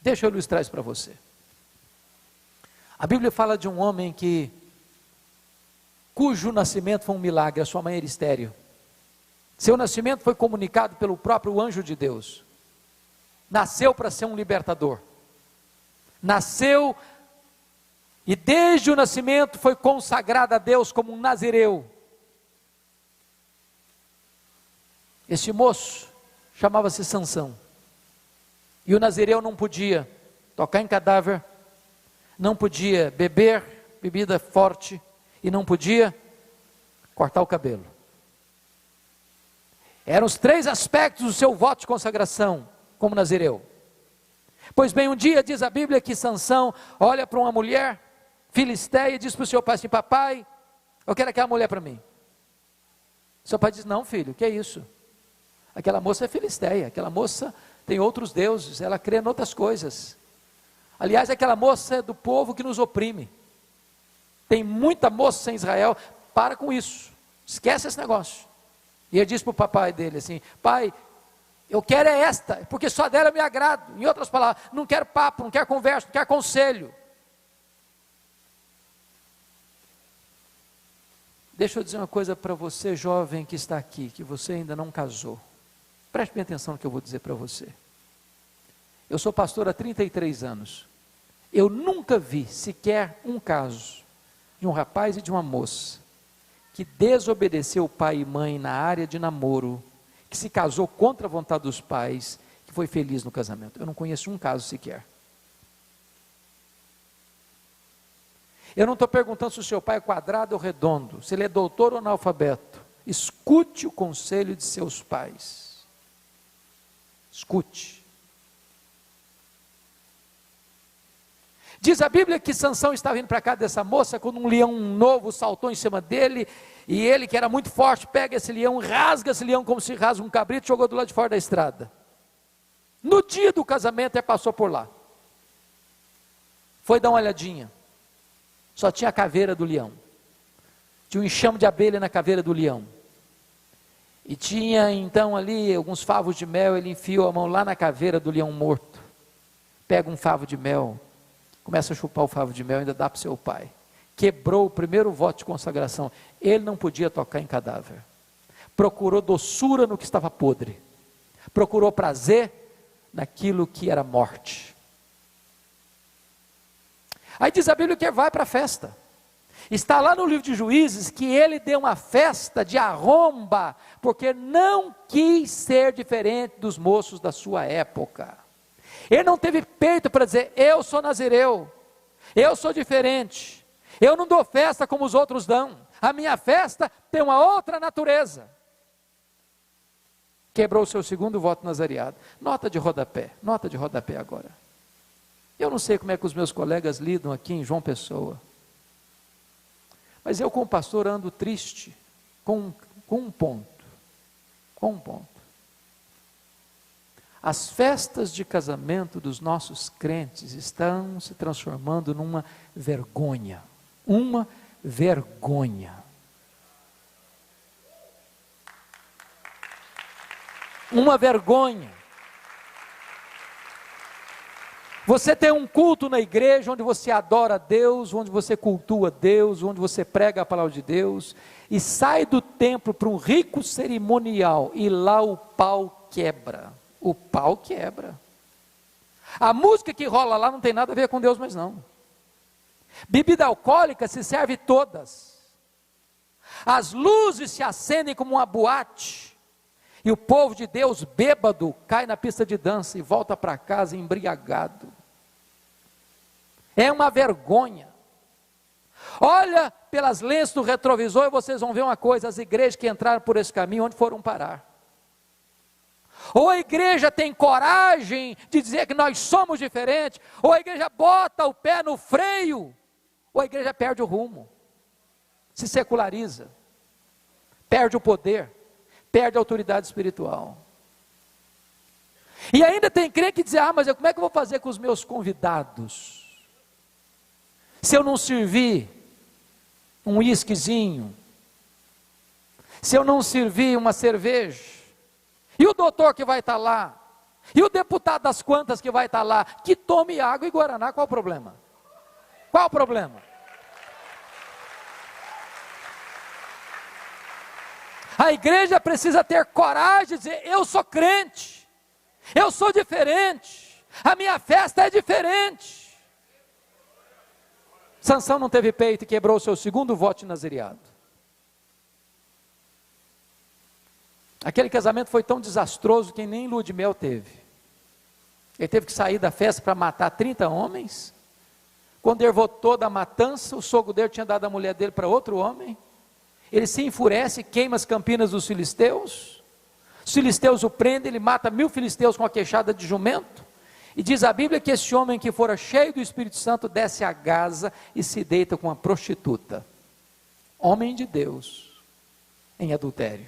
[SPEAKER 2] Deixa eu ilustrar isso para você. A Bíblia fala de um homem cujo nascimento foi um milagre. A sua mãe era estéril. Seu nascimento foi comunicado pelo próprio anjo de Deus. Nasceu para ser um libertador. Nasceu e desde o nascimento foi consagrado a Deus como um nazireu. Este moço chamava-se Sansão. E o nazireu não podia tocar em cadáver, não podia beber bebida forte e não podia cortar o cabelo. Eram os 3 aspectos do seu voto de consagração como nazireu. Pois bem, um dia diz a Bíblia que Sansão olha para uma mulher filisteia e diz para o seu pai assim: papai, eu quero aquela mulher para mim. Seu pai diz: não, filho, o que é isso? Aquela moça é filisteia, aquela moça tem outros deuses, ela crê em outras coisas. Aliás, aquela moça é do povo que nos oprime. Tem muita moça em Israel, para com isso, esquece esse negócio. E ele diz para o papai dele assim: pai, eu quero é esta, porque só dela eu me agrado. Em outras palavras, não quero papo, não quero conversa, não quero conselho. Deixa eu dizer uma coisa para você, jovem que está aqui, que você ainda não casou. Preste bem atenção no que eu vou dizer para você. Eu sou pastor há 33 anos. Eu nunca vi sequer um caso de um rapaz e de uma moça que desobedeceu pai e mãe na área de namoro, que se casou contra a vontade dos pais, que foi feliz no casamento. Eu não conheço um caso sequer. Eu não estou perguntando se o seu pai é quadrado ou redondo, se ele é doutor ou analfabeto. Escute o conselho de seus pais. Escute. Diz a Bíblia que Sansão estava indo para cá dessa moça, quando um leão novo saltou em cima dele, e ele, que era muito forte, pega esse leão, rasga esse leão como se rasga um cabrito, jogou do lado de fora da estrada. No dia do casamento, ele passou por lá. Foi dar uma olhadinha. Só tinha a caveira do leão. Tinha um enxame de abelha na caveira do leão. E tinha então ali alguns favos de mel. Ele enfiou a mão lá na caveira do leão morto. Pega um favo de mel, começa a chupar o favo de mel e ainda dá para o seu pai. Quebrou o primeiro voto de consagração. Ele não podia tocar em cadáver. Procurou doçura no que estava podre. Procurou prazer naquilo que era morte. Aí diz a Bíblia que ele vai para a festa. Está lá no livro de Juízes que ele deu uma festa de arromba, porque não quis ser diferente dos moços da sua época. Ele não teve peito para dizer: eu sou nazireu, eu sou diferente, eu não dou festa como os outros dão, a minha festa tem uma outra natureza. Quebrou o seu segundo voto nazareado. Nota de rodapé agora. Eu não sei como é que os meus colegas lidam aqui em João Pessoa, mas eu como pastor ando triste com um ponto. As festas de casamento dos nossos crentes estão se transformando numa vergonha. Uma vergonha. Uma vergonha. Você tem um culto na igreja onde você adora a Deus, onde você cultua Deus, onde você prega a palavra de Deus, e sai do templo para um rico cerimonial, e lá o pau quebra. O pau quebra. A música que rola lá não tem nada a ver com Deus, mas não. Bebida alcoólica se serve todas. As luzes se acendem como uma boate. E o povo de Deus, bêbado, cai na pista de dança e volta para casa embriagado. É uma vergonha. Olha pelas lentes do retrovisor e vocês vão ver uma coisa: as igrejas que entraram por esse caminho, onde foram parar? Ou a igreja tem coragem de dizer que nós somos diferentes, ou a igreja bota o pé no freio, ou a igreja perde o rumo, se seculariza, perde o poder, perde a autoridade espiritual. E ainda tem crente que diz: mas como é que eu vou fazer com os meus convidados? Se eu não servir um uísquezinho, se eu não servir uma cerveja, e o doutor que vai estar lá, e o deputado das quantas que vai estar lá, que tome água e guaraná, qual o problema? Qual o problema? A igreja precisa ter coragem de dizer: eu sou crente, eu sou diferente, a minha festa é diferente. Sansão não teve peito e quebrou o seu segundo voto de nazireado. Aquele casamento foi tão desastroso que nem lua de mel teve. Ele teve que sair da festa para matar 30 homens. Quando ele voltou da matança, o sogro dele tinha dado a mulher dele para outro homem. Ele se enfurece, queima as campinas dos filisteus. Os filisteus o prendem, ele mata 1000 filisteus com a queixada de jumento. E diz a Bíblia que esse homem que fora cheio do Espírito Santo desce a Gaza e se deita com uma prostituta. Homem de Deus. em adultério.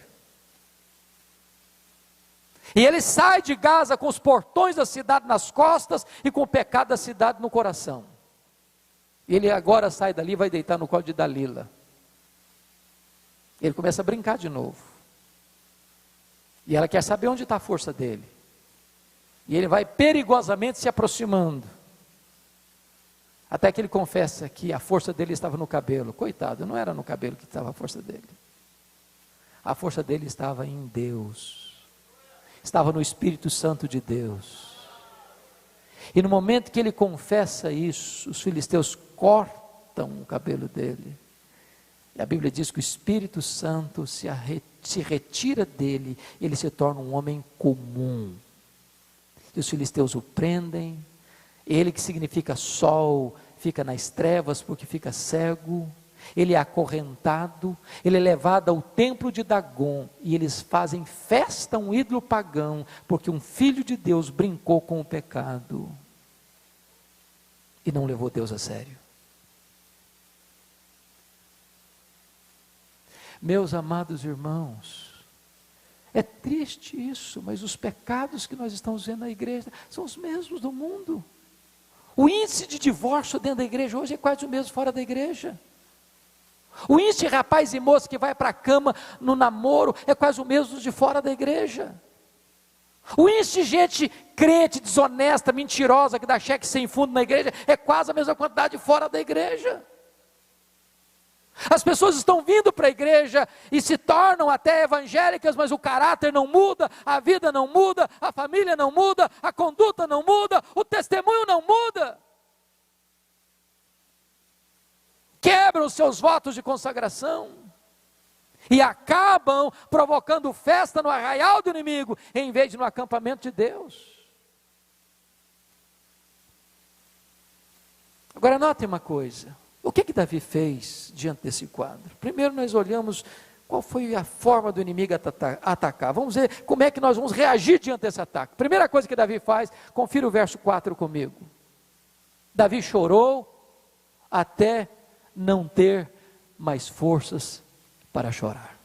[SPEAKER 2] E ele sai de Gaza com os portões da cidade nas costas e com o pecado da cidade no coração. E ele agora sai dali e vai deitar no colo de Dalila. Ele começa a brincar de novo. E ela quer saber onde está a força dele. E ele vai perigosamente se aproximando. Até que ele confessa que a força dele estava no cabelo. Coitado, não era no cabelo que estava a força dele. A força dele estava em Deus. Estava no Espírito Santo de Deus. E no momento que ele confessa isso, os filisteus cortam o cabelo dele. E a Bíblia diz que o Espírito Santo se retira dele, ele se torna um homem comum. E os filisteus o prendem, ele que significa sol, fica nas trevas porque fica cego, ele é acorrentado, ele é levado ao templo de Dagon, e eles fazem festa a um ídolo pagão, porque um filho de Deus brincou com o pecado, e não levou Deus a sério. Meus amados irmãos, é triste isso, mas os pecados que nós estamos vendo na igreja são os mesmos do mundo. O índice de divórcio dentro da igreja hoje é quase o mesmo fora da igreja. O índice de rapaz e moça que vai para a cama no namoro é quase o mesmo de fora da igreja. O índice de gente crente, desonesta, mentirosa, que dá cheque sem fundo na igreja, é quase a mesma quantidade de fora da igreja. As pessoas estão vindo para a igreja e se tornam até evangélicas, mas o caráter não muda, a vida não muda, a família não muda, a conduta não muda, o testemunho não muda. Quebram os seus votos de consagração e acabam provocando festa no arraial do inimigo, em vez de no acampamento de Deus. Agora notem uma coisa. O que Davi fez diante desse quadro? Primeiro nós olhamos qual foi a forma do inimigo atacar. Vamos ver como é que nós vamos reagir diante desse ataque. Primeira coisa que Davi faz, confira o verso 4 comigo. Davi chorou até não ter mais forças para chorar.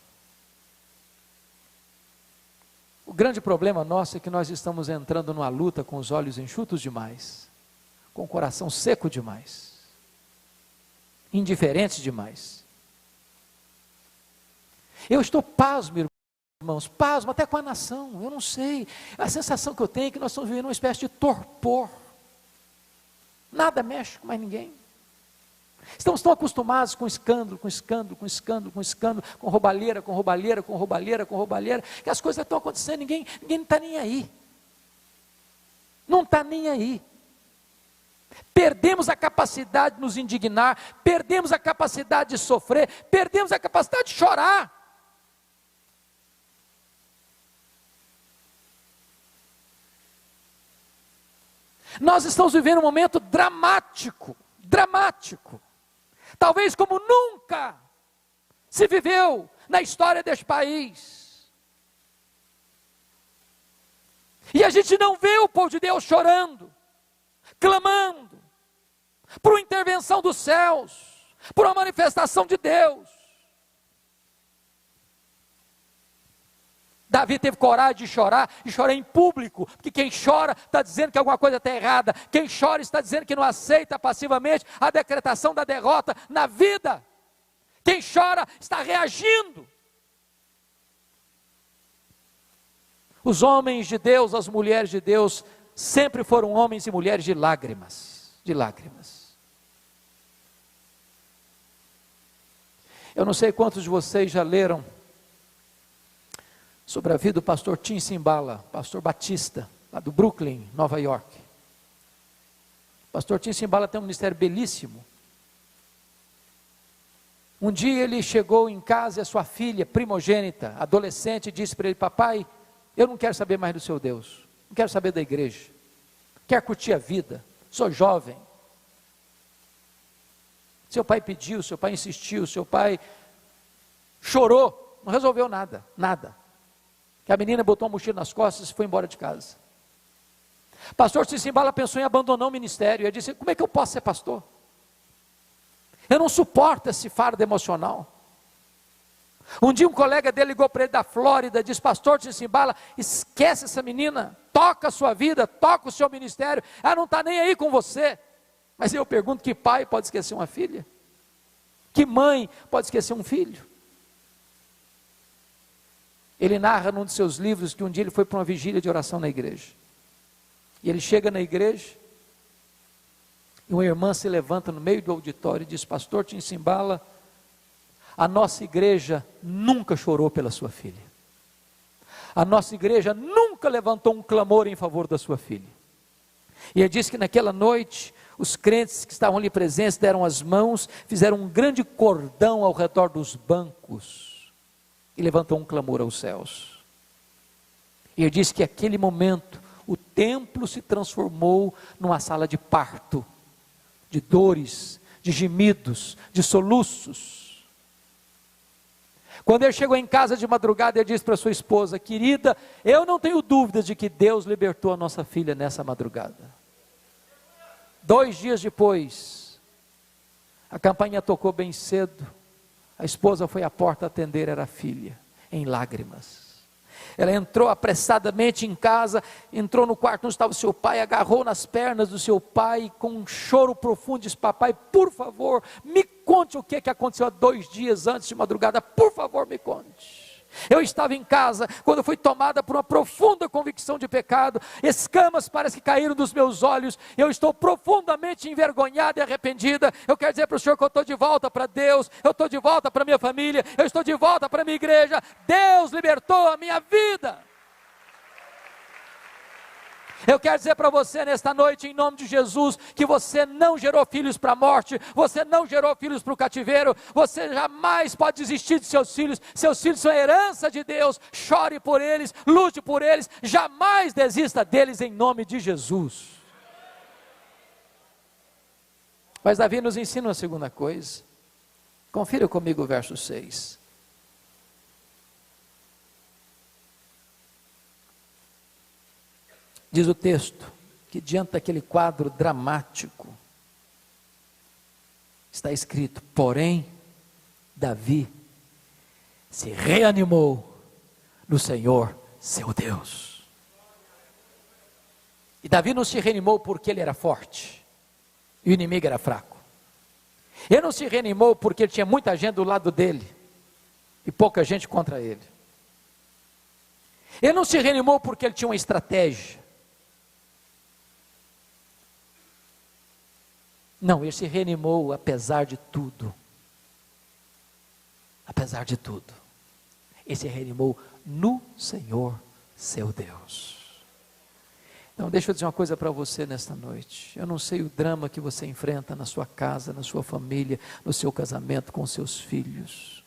[SPEAKER 2] O grande problema nosso é que nós estamos entrando numa luta com os olhos enxutos demais, com o coração seco demais, indiferentes demais. Eu estou pasmo, irmãos, pasmo até com a nação. Eu não sei, a sensação que eu tenho é que nós estamos vivendo uma espécie de torpor. Nada mexe com mais ninguém. Estamos tão acostumados com escândalo, com roubalheira, que as coisas estão acontecendo, ninguém não está nem aí. Não está nem aí. Perdemos a capacidade de nos indignar, perdemos a capacidade de sofrer, perdemos a capacidade de chorar. Nós estamos vivendo um momento dramático, talvez como nunca se viveu na história deste país. E a gente não vê o povo de Deus chorando, clamando por uma intervenção dos céus, por uma manifestação de Deus. Davi teve coragem de chorar, e chorar em público, porque quem chora está dizendo que alguma coisa está errada, quem chora está dizendo que não aceita passivamente a decretação da derrota na vida, quem chora está reagindo. Os homens de Deus, as mulheres de Deus, sempre foram homens e mulheres de lágrimas, Eu não sei quantos de vocês já leram sobre a vida do pastor Tim Cymbala, pastor batista, lá do Brooklyn, Nova York. O pastor Tim Cymbala tem um ministério belíssimo. Um dia ele chegou em casa e a sua filha primogênita, adolescente, disse para ele: papai, eu não quero saber mais do seu Deus, não quero saber da igreja, quero curtir a vida, sou jovem. Seu pai pediu, seu pai insistiu, seu pai chorou, não resolveu nada. Que a menina botou uma mochila nas costas e foi embora de casa. Pastor Tim Cymbala pensou em abandonar o ministério. Ele disse: como é que eu posso ser pastor? Eu não suporto esse fardo emocional. Um dia um colega dele ligou para ele da Flórida, disse: pastor Tissimbala, esquece essa menina, toca a sua vida, toca o seu ministério, ela não está nem aí com você. Mas eu pergunto, que pai pode esquecer uma filha? Que mãe pode esquecer um filho? Ele narra num de seus livros que um dia ele foi para uma vigília de oração na igreja, e ele chega na igreja, e uma irmã se levanta no meio do auditório e diz: pastor Tissimbala, a nossa igreja nunca chorou pela sua filha, a nossa igreja nunca levantou um clamor em favor da sua filha. E ele disse que naquela noite, os crentes que estavam ali presentes deram as mãos, fizeram um grande cordão ao redor dos bancos, e levantou um clamor aos céus. E ele disse que naquele momento, o templo se transformou numa sala de parto, de dores, de gemidos, de soluços. Quando ele chegou em casa de madrugada, ele disse para sua esposa: querida, eu não tenho dúvidas de que Deus libertou a nossa filha nessa madrugada. 2 dias depois, a campainha tocou bem cedo, a esposa foi à porta atender, era a filha, em lágrimas. Ela entrou apressadamente em casa, entrou no quarto onde estava o seu pai, agarrou nas pernas do seu pai, com um choro profundo, disse: papai, por favor, me conte o que aconteceu há 2 dias antes de madrugada, por favor, me conte. Eu estava em casa, quando fui tomada por uma profunda convicção de pecado, escamas parece que caíram dos meus olhos, eu estou profundamente envergonhada e arrependida. Eu quero dizer para o Senhor que eu estou de volta para Deus, eu estou de volta para a minha família, eu estou de volta para a minha igreja. Deus libertou a minha vida. Eu quero dizer para você nesta noite, em nome de Jesus, que você não gerou filhos para a morte, você não gerou filhos para o cativeiro, você jamais pode desistir de seus filhos são herança de Deus. Chore por eles, lute por eles, jamais desista deles em nome de Jesus. Mas Davi nos ensina uma segunda coisa, confira comigo o verso 6. Diz o texto que diante daquele quadro dramático, está escrito: porém, Davi se reanimou no Senhor seu Deus. E Davi não se reanimou porque ele era forte, e o inimigo era fraco. Ele não se reanimou porque ele tinha muita gente do lado dele, e pouca gente contra ele. Ele não se reanimou porque ele tinha uma estratégia. Não, ele se reanimou apesar de tudo. Apesar de tudo. Ele se reanimou no Senhor, seu Deus. Então deixa eu dizer uma coisa para você nesta noite. Eu não sei o drama que você enfrenta na sua casa, na sua família, no seu casamento, com seus filhos.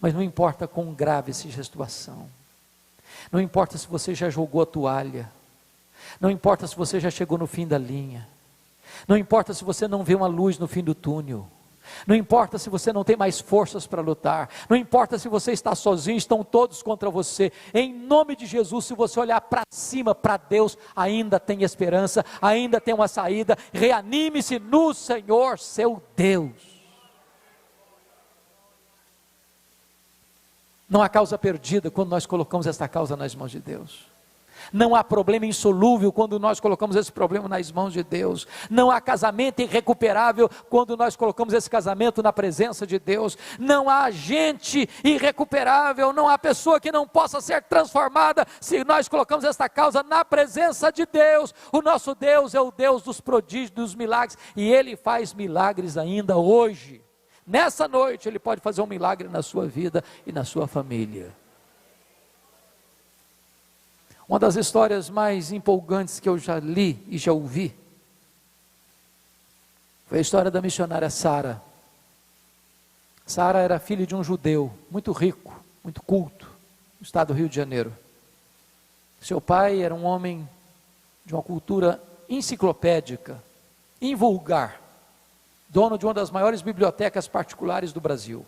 [SPEAKER 2] Mas não importa quão grave seja a situação. Não importa se você já jogou a toalha. Não importa se você já chegou no fim da linha. Não importa se você não vê uma luz no fim do túnel. Não importa se você não tem mais forças para lutar. Não importa se você está sozinho, estão todos contra você. Em nome de Jesus, se você olhar para cima, para Deus, ainda tem esperança, ainda tem uma saída. Reanime-se no Senhor, seu Deus. Não há causa perdida quando nós colocamos esta causa nas mãos de Deus. Não há problema insolúvel quando nós colocamos esse problema nas mãos de Deus. Não há casamento irrecuperável quando nós colocamos esse casamento na presença de Deus. Não há gente irrecuperável, não há pessoa que não possa ser transformada se nós colocamos esta causa na presença de Deus. O nosso Deus é o Deus dos prodígios, dos milagres, e Ele faz milagres ainda hoje. Nessa noite Ele pode fazer um milagre na sua vida e na sua família. Uma das histórias mais empolgantes que eu já li e já ouvi foi a história da missionária Sara. Sara era filha de um judeu muito rico, muito culto, no estado do Rio de Janeiro. Seu pai era um homem de uma cultura enciclopédica, invulgar, dono de uma das maiores bibliotecas particulares do Brasil.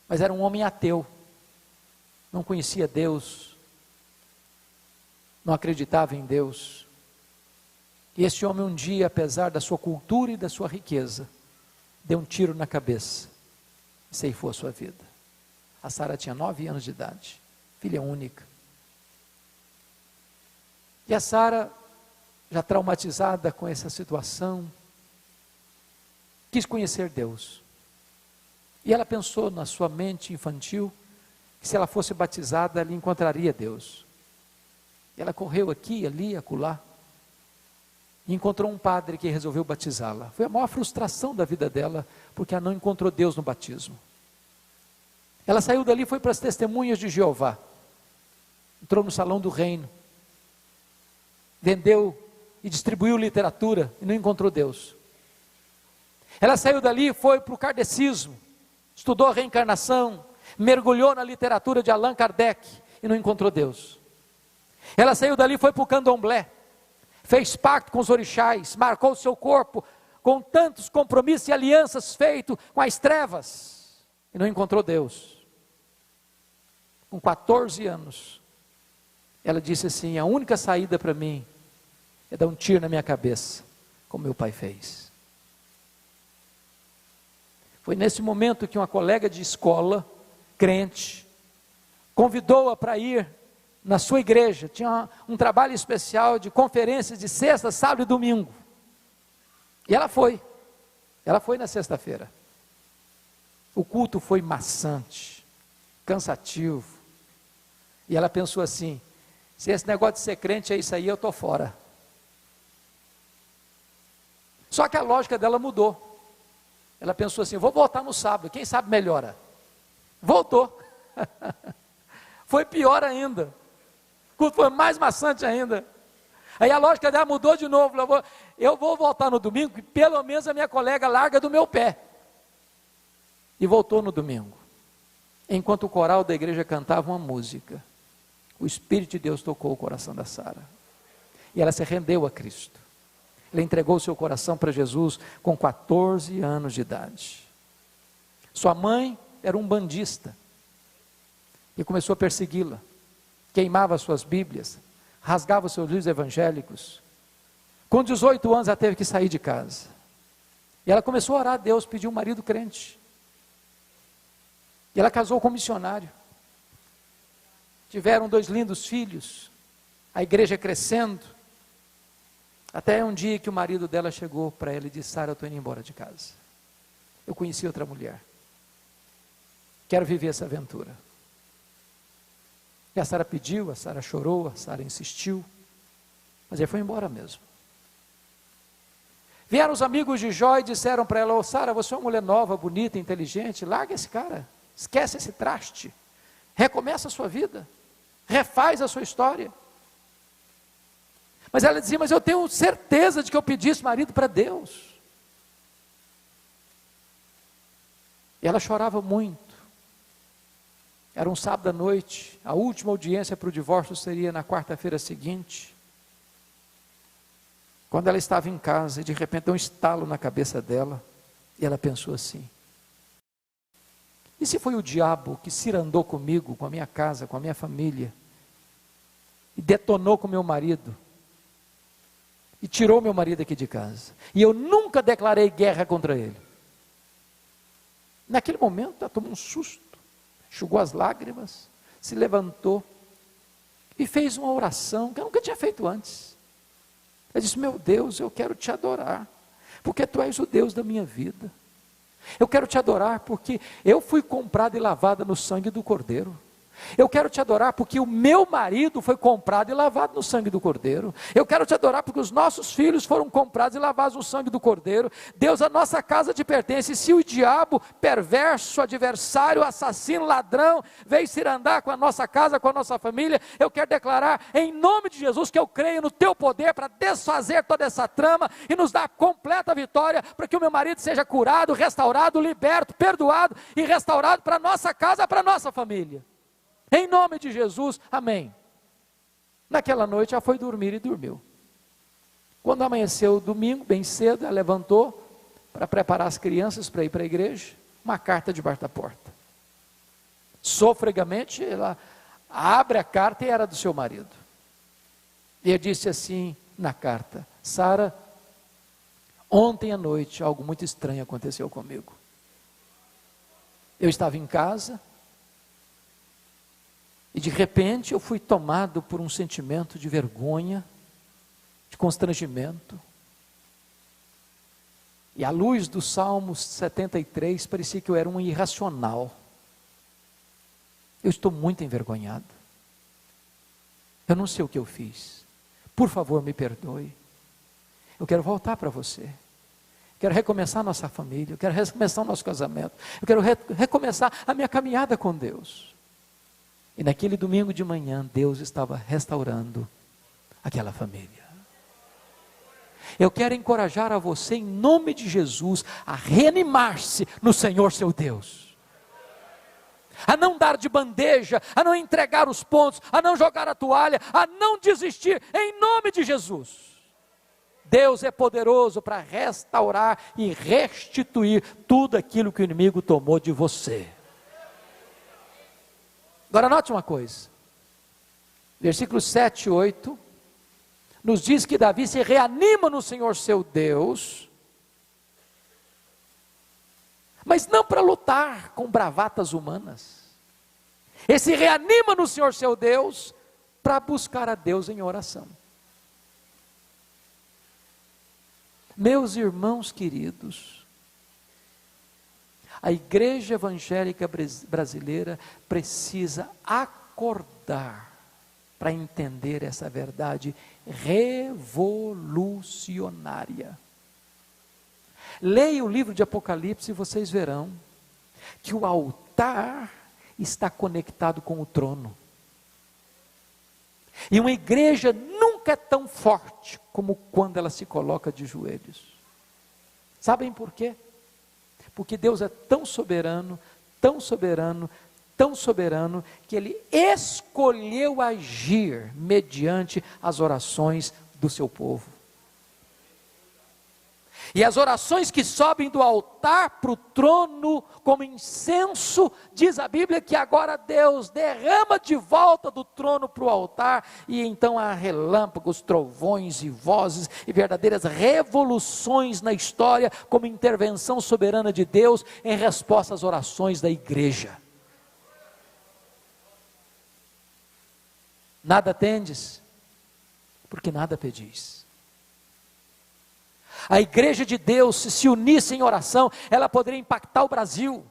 [SPEAKER 2] Mas era um homem ateu, não conhecia Deus, não acreditava em Deus. E esse homem um dia, apesar da sua cultura e da sua riqueza, deu um tiro na cabeça e ceifou a sua vida. A Sara tinha 9 anos de idade, filha única. E a Sara, já traumatizada com essa situação, quis conhecer Deus. E ela pensou na sua mente infantil, que se ela fosse batizada, ela encontraria Deus. E ela correu aqui, ali, acolá, e encontrou um padre que resolveu batizá-la. Foi a maior frustração da vida dela, porque ela não encontrou Deus no batismo. Ela saiu dali e foi para as testemunhas de Jeová. Entrou no salão do reino. Vendeu e distribuiu literatura e não encontrou Deus. Ela saiu dali e foi para o kardecismo. Estudou a reencarnação. Mergulhou na literatura de Allan Kardec e não encontrou Deus. Ela saiu dali e foi para o candomblé. Fez pacto com os orixás. Marcou o seu corpo com tantos compromissos e alianças feitos com as trevas. E não encontrou Deus. Com 14 anos, ela disse assim: a única saída para mim é dar um tiro na minha cabeça, como meu pai fez. Foi nesse momento que uma colega de escola, crente, convidou-a para ir na sua igreja. Tinha um trabalho especial de conferências de sexta, sábado e domingo. E ela foi na sexta-feira. O culto foi maçante, cansativo. E ela pensou assim: se esse negócio de ser crente é isso aí, eu estou fora. Só que a lógica dela mudou. Ela pensou assim: vou voltar no sábado, quem sabe melhora. Voltou. Foi pior ainda. O culto foi mais maçante ainda. Aí a lógica dela mudou de novo. Eu vou voltar no domingo, e pelo menos a minha colega larga do meu pé. E voltou no domingo. Enquanto o coral da igreja cantava uma música, o Espírito de Deus tocou o coração da Sara. E ela se rendeu a Cristo. Ela entregou o seu coração para Jesus com 14 anos de idade. Sua mãe era um bandista. E começou a persegui-la. Queimava suas bíblias. Rasgava seus livros evangélicos. Com 18 anos ela teve que sair de casa. E ela começou a orar a Deus, pediu um marido crente. E ela casou com um missionário. Tiveram 2 lindos filhos. A igreja crescendo. Até um dia que o marido dela chegou para ela e disse: Sara, eu estou indo embora de casa. Eu conheci outra mulher. Quero viver essa aventura. E a Sara pediu, a Sara chorou, a Sara insistiu. Mas ele foi embora mesmo. Vieram os amigos de Jó e disseram para ela: Sara, você é uma mulher nova, bonita, inteligente, larga esse cara. Esquece esse traste. Recomeça a sua vida. Refaz a sua história. Mas ela dizia: mas eu tenho certeza de que eu pedi esse marido para Deus. E ela chorava muito. Era um sábado à noite. A última audiência para o divórcio seria na quarta-feira seguinte. Quando ela estava em casa, e de repente deu um estalo na cabeça dela. E ela pensou assim: e se foi o diabo que cirandou comigo, com a minha casa, com a minha família, e detonou com meu marido, e tirou meu marido aqui de casa, e eu nunca declarei guerra contra ele? Naquele momento ela tomou um susto, enxugou as lágrimas, se levantou e fez uma oração que eu nunca tinha feito antes. Ela disse: meu Deus, eu quero te adorar, porque tu és o Deus da minha vida. Eu quero te adorar porque eu fui comprada e lavada no sangue do Cordeiro. Eu quero te adorar porque o meu marido foi comprado e lavado no sangue do Cordeiro. Eu quero te adorar porque os nossos filhos foram comprados e lavados no sangue do Cordeiro. Deus, a nossa casa te pertence. Se o diabo, perverso, adversário, assassino, ladrão, veio cirandar com a nossa casa, com a nossa família, eu quero declarar em nome de Jesus que eu creio no teu poder para desfazer toda essa trama e nos dar completa vitória para que o meu marido seja curado, restaurado, liberto, perdoado e restaurado para a nossa casa, para a nossa família. Em nome de Jesus, amém. Naquela noite ela foi dormir e dormiu. Quando amanheceu o domingo, bem cedo, ela levantou para preparar as crianças para ir para a igreja, uma carta debaixo da porta. Sofregamente, ela abre a carta e era do seu marido. E ele disse assim na carta: Sara, ontem à noite algo muito estranho aconteceu comigo. Eu estava em casa, E de repente eu fui tomado por um sentimento de vergonha, de constrangimento. E à luz do Salmo 73, parecia que eu era um irracional. Eu estou muito envergonhado. Eu não sei o que eu fiz. Por favor, me perdoe. Eu quero voltar para você. Quero recomeçar nossa família. Eu quero recomeçar o nosso casamento. Eu quero recomeçar a minha caminhada com Deus. E naquele domingo de manhã, Deus estava restaurando aquela família. Eu quero encorajar a você, em nome de Jesus, a reanimar-se no Senhor seu Deus. A não dar de bandeja, a não entregar os pontos, a não jogar a toalha, a não desistir, em nome de Jesus. Deus é poderoso para restaurar e restituir tudo aquilo que o inimigo tomou de você. Agora note uma coisa, versículos 7 e 8, nos diz que Davi se reanima no Senhor seu Deus, mas não para lutar com bravatas humanas. Ele se reanima no Senhor seu Deus para buscar a Deus em oração. Meus irmãos queridos, a igreja evangélica brasileira precisa acordar para entender essa verdade revolucionária. Leia o livro de Apocalipse e vocês verão que o altar está conectado com o trono. E uma igreja nunca é tão forte como quando ela se coloca de joelhos. Sabem por quê? Porque Deus é tão soberano, tão soberano, tão soberano, que Ele escolheu agir mediante as orações do seu povo. E as orações que sobem do altar para o trono como incenso, diz a Bíblia que agora Deus derrama de volta do trono para o altar, e então há relâmpagos, trovões e vozes, e verdadeiras revoluções na história, como intervenção soberana de Deus em resposta às orações da igreja. Nada tendes, porque nada pedis. A igreja de Deus, se unisse em oração, ela poderia impactar o Brasil.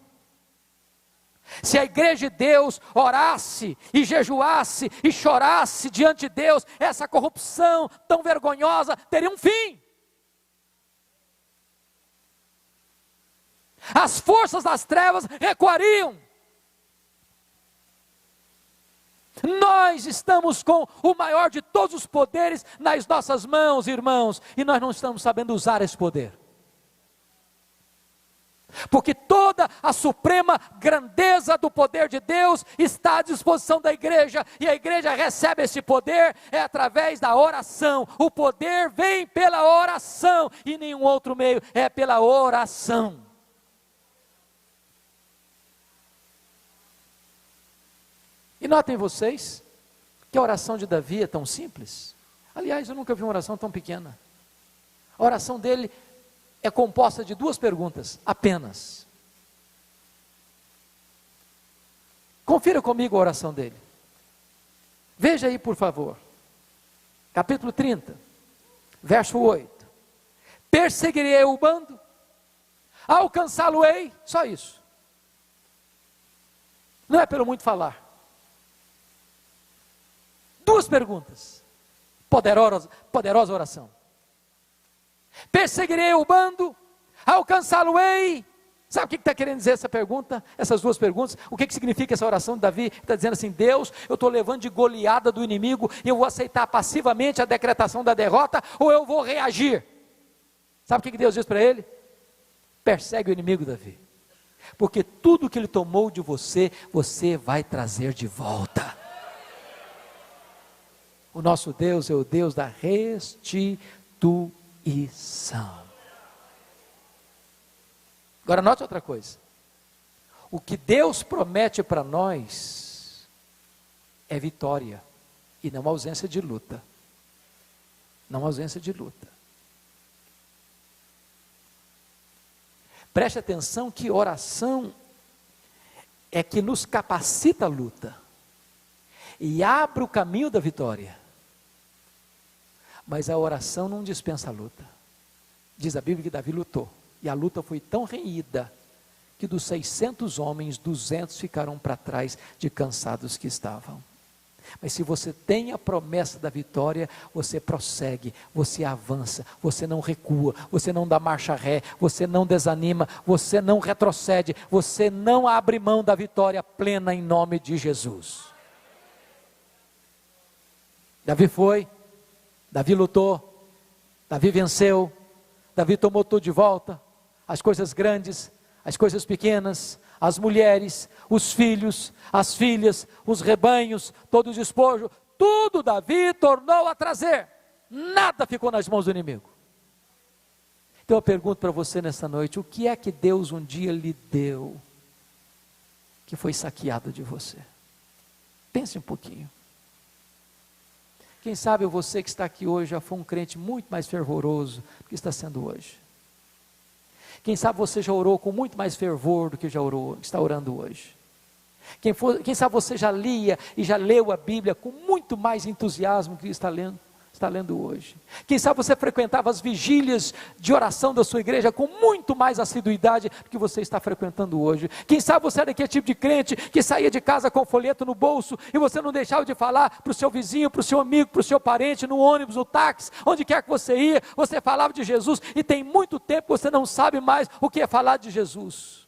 [SPEAKER 2] Se a igreja de Deus orasse e jejuasse e chorasse diante de Deus, essa corrupção tão vergonhosa teria um fim. As forças das trevas recuariam. Nós estamos com o maior de todos os poderes nas nossas mãos, irmãos, e nós não estamos sabendo usar esse poder. Porque toda a suprema grandeza do poder de Deus está à disposição da igreja, e a igreja recebe esse poder através da oração. O poder vem pela oração, e nenhum outro meio, é pela oração. E notem vocês que a oração de Davi é tão simples. Aliás, eu nunca vi uma oração tão pequena. A oração dele é composta de 2 perguntas, apenas. Confira comigo a oração dele. Veja aí, por favor. Capítulo 30, verso 8. Perseguirei o bando, alcançá-lo-ei, só isso. Não é pelo muito falar. 2 perguntas, poderosa oração. Perseguirei o bando, alcançá-lo-ei. Sabe o que está querendo dizer essa pergunta? Essas 2 perguntas, o que significa essa oração de Davi? Está dizendo assim: Deus, eu estou levando de goleada do inimigo, e eu vou aceitar passivamente a decretação da derrota, ou eu vou reagir? Sabe o que Deus diz para ele? Persegue o inimigo, Davi, porque tudo que ele tomou de você, você vai trazer de volta. O nosso Deus é o Deus da restituição. Agora note outra coisa. O que Deus promete para nós é vitória, e não ausência de luta. Não ausência de luta. Preste atenção que oração é que nos capacita a luta. e abre o caminho da vitória. Mas a oração não dispensa a luta. Diz a Bíblia que Davi lutou, e a luta foi tão renhida, que dos 600 homens, 200 ficaram para trás de cansados que estavam. Mas se você tem a promessa da vitória, você prossegue, você avança, você não recua, você não dá marcha ré, você não desanima, você não retrocede, você não abre mão da vitória plena em nome de Jesus. Davi foi, Davi lutou, Davi venceu, Davi tomou tudo de volta, as coisas grandes, as coisas pequenas, as mulheres, os filhos, as filhas, os rebanhos, todo o despojo, tudo Davi tornou a trazer, nada ficou nas mãos do inimigo. Então eu pergunto para você nessa noite, o que é que Deus um dia lhe deu, que foi saqueado de você? Pense um pouquinho. Quem sabe você que está aqui hoje já foi um crente muito mais fervoroso do que está sendo hoje. Quem sabe você já orou com muito mais fervor do que já orou, está orando hoje. Quem sabe você já lia e já leu a Bíblia com muito mais entusiasmo que está lendo hoje. Quem sabe você frequentava as vigílias de oração da sua igreja com muito mais assiduidade do que você está frequentando hoje. Quem sabe você era aquele tipo de crente que saía de casa com o folheto no bolso e você não deixava de falar para o seu vizinho, para o seu amigo, para o seu parente, no ônibus, no táxi, onde quer que você ia, você falava de Jesus, e tem muito tempo que você não sabe mais o que é falar de Jesus.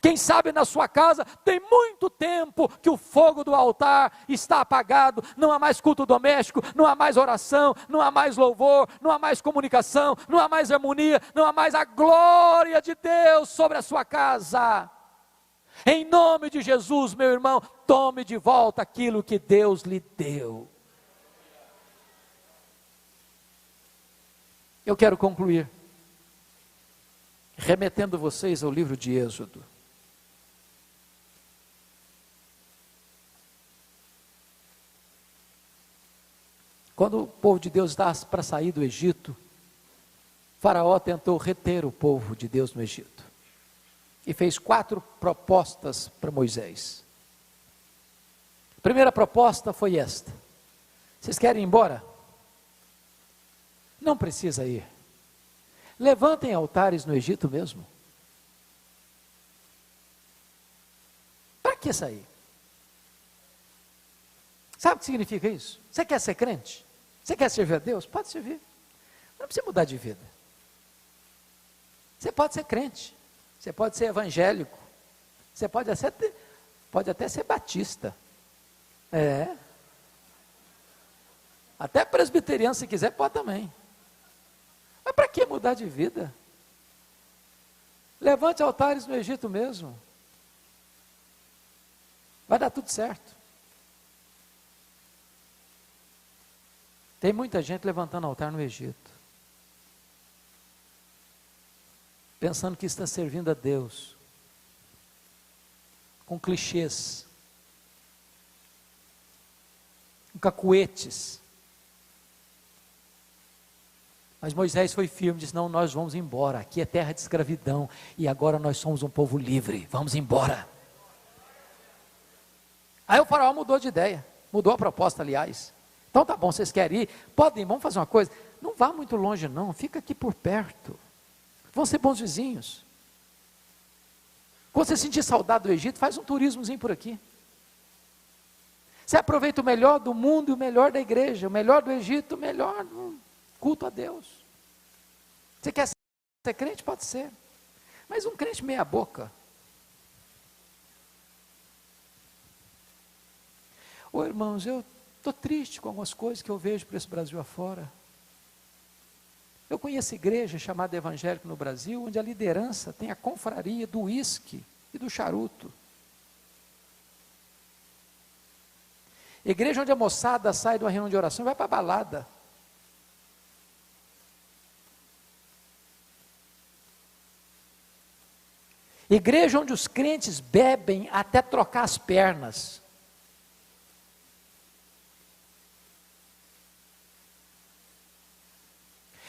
[SPEAKER 2] Quem sabe na sua casa tem muito tempo que o fogo do altar está apagado, não há mais culto doméstico, não há mais oração, não há mais louvor, não há mais comunicação, não há mais harmonia, não há mais a glória de Deus sobre a sua casa. Em nome de Jesus, meu irmão, tome de volta aquilo que Deus lhe deu. Eu quero concluir remetendo vocês ao livro de Êxodo. Quando o povo de Deus estava para sair do Egito, Faraó tentou reter o povo de Deus no Egito. E fez 4 propostas para Moisés. A primeira proposta foi esta: vocês querem ir embora? Não precisa ir. Levantem altares no Egito mesmo. Para que sair? Sabe o que significa isso? Você quer ser crente? Você quer servir a Deus? Pode servir. Não precisa mudar de vida. Você pode ser crente. Você pode ser evangélico. Você pode até ser batista. Até presbiteriano, se quiser, pode também. Mas para que mudar de vida? Levante altares no Egito mesmo. Vai dar tudo certo. Tem muita gente levantando altar no Egito, pensando que está servindo a Deus, com clichês, com cacuetes. Mas Moisés foi firme, disse: não, nós vamos embora, aqui é terra de escravidão, e agora nós somos um povo livre, vamos embora. Aí o faraó mudou de ideia, mudou a proposta, aliás. Então tá bom, vocês querem ir? Podem ir, vamos fazer uma coisa, não vá muito longe não, fica aqui por perto, vão ser bons vizinhos. Quando você sentir saudade do Egito, faz um turismozinho por aqui. Você aproveita o melhor do mundo e o melhor da igreja, o melhor do Egito, o melhor do culto a Deus. Você quer ser crente? Pode ser, mas um crente meia boca. Ô irmãos, eu estou triste com algumas coisas que eu vejo por esse Brasil afora. Eu conheço igreja chamada evangélica no Brasil, onde a liderança tem a confraria do uísque e do charuto. Igreja onde a moçada sai de uma reunião de oração e vai para a balada. Igreja onde os crentes bebem até trocar as pernas.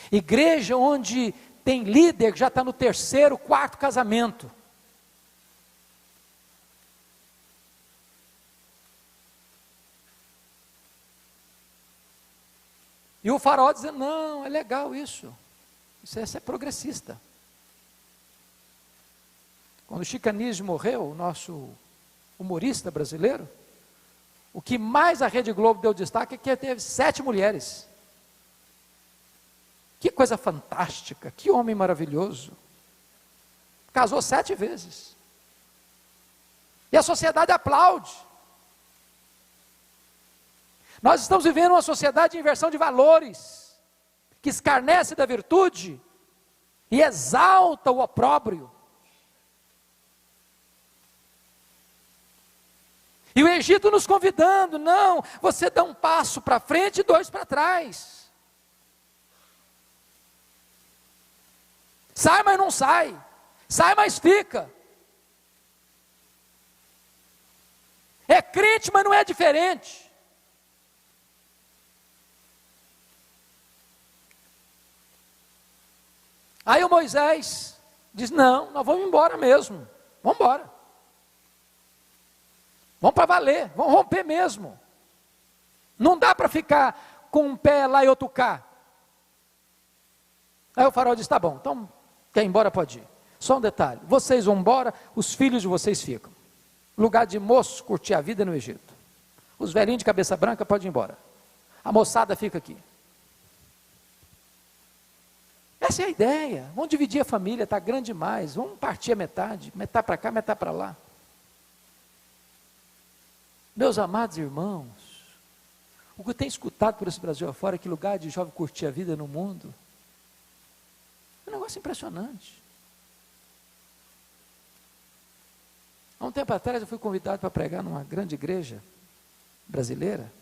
[SPEAKER 2] Igreja onde tem líder que já está no 3º, 4º casamento. E o faraó dizendo, não, é legal isso é progressista. Quando o Chico Anísio morreu, o nosso humorista brasileiro, o que mais a Rede Globo deu destaque é que teve 7 mulheres. Que coisa fantástica, que homem maravilhoso. Casou 7 vezes. E a sociedade aplaude. Nós estamos vivendo uma sociedade de inversão de valores, que escarnece da virtude e exalta o opróbrio. E o Egito nos convidando, não, você dá um passo para frente e 2 para trás. Sai, mas não sai. Sai, mas fica. É crente, mas não é diferente. Aí o Moisés diz, não, nós vamos embora mesmo. Vamos embora. Vamos para valer, vamos romper mesmo. Não dá para ficar com um pé lá e outro cá. Aí o faraó diz, tá bom, então quer ir embora, pode ir. Só um detalhe, vocês vão embora, os filhos de vocês ficam. Lugar de moço curtir a vida no Egito. Os velhinhos de cabeça branca podem ir embora. A moçada fica aqui. Essa é a ideia. Vamos dividir a família, está grande demais. Vamos partir a metade para cá, metade para lá. Meus amados irmãos, o que eu tenho escutado por esse Brasil afora é que lugar de jovem curtir a vida no mundo é um negócio impressionante. Há um tempo atrás eu fui convidado para pregar numa grande igreja brasileira.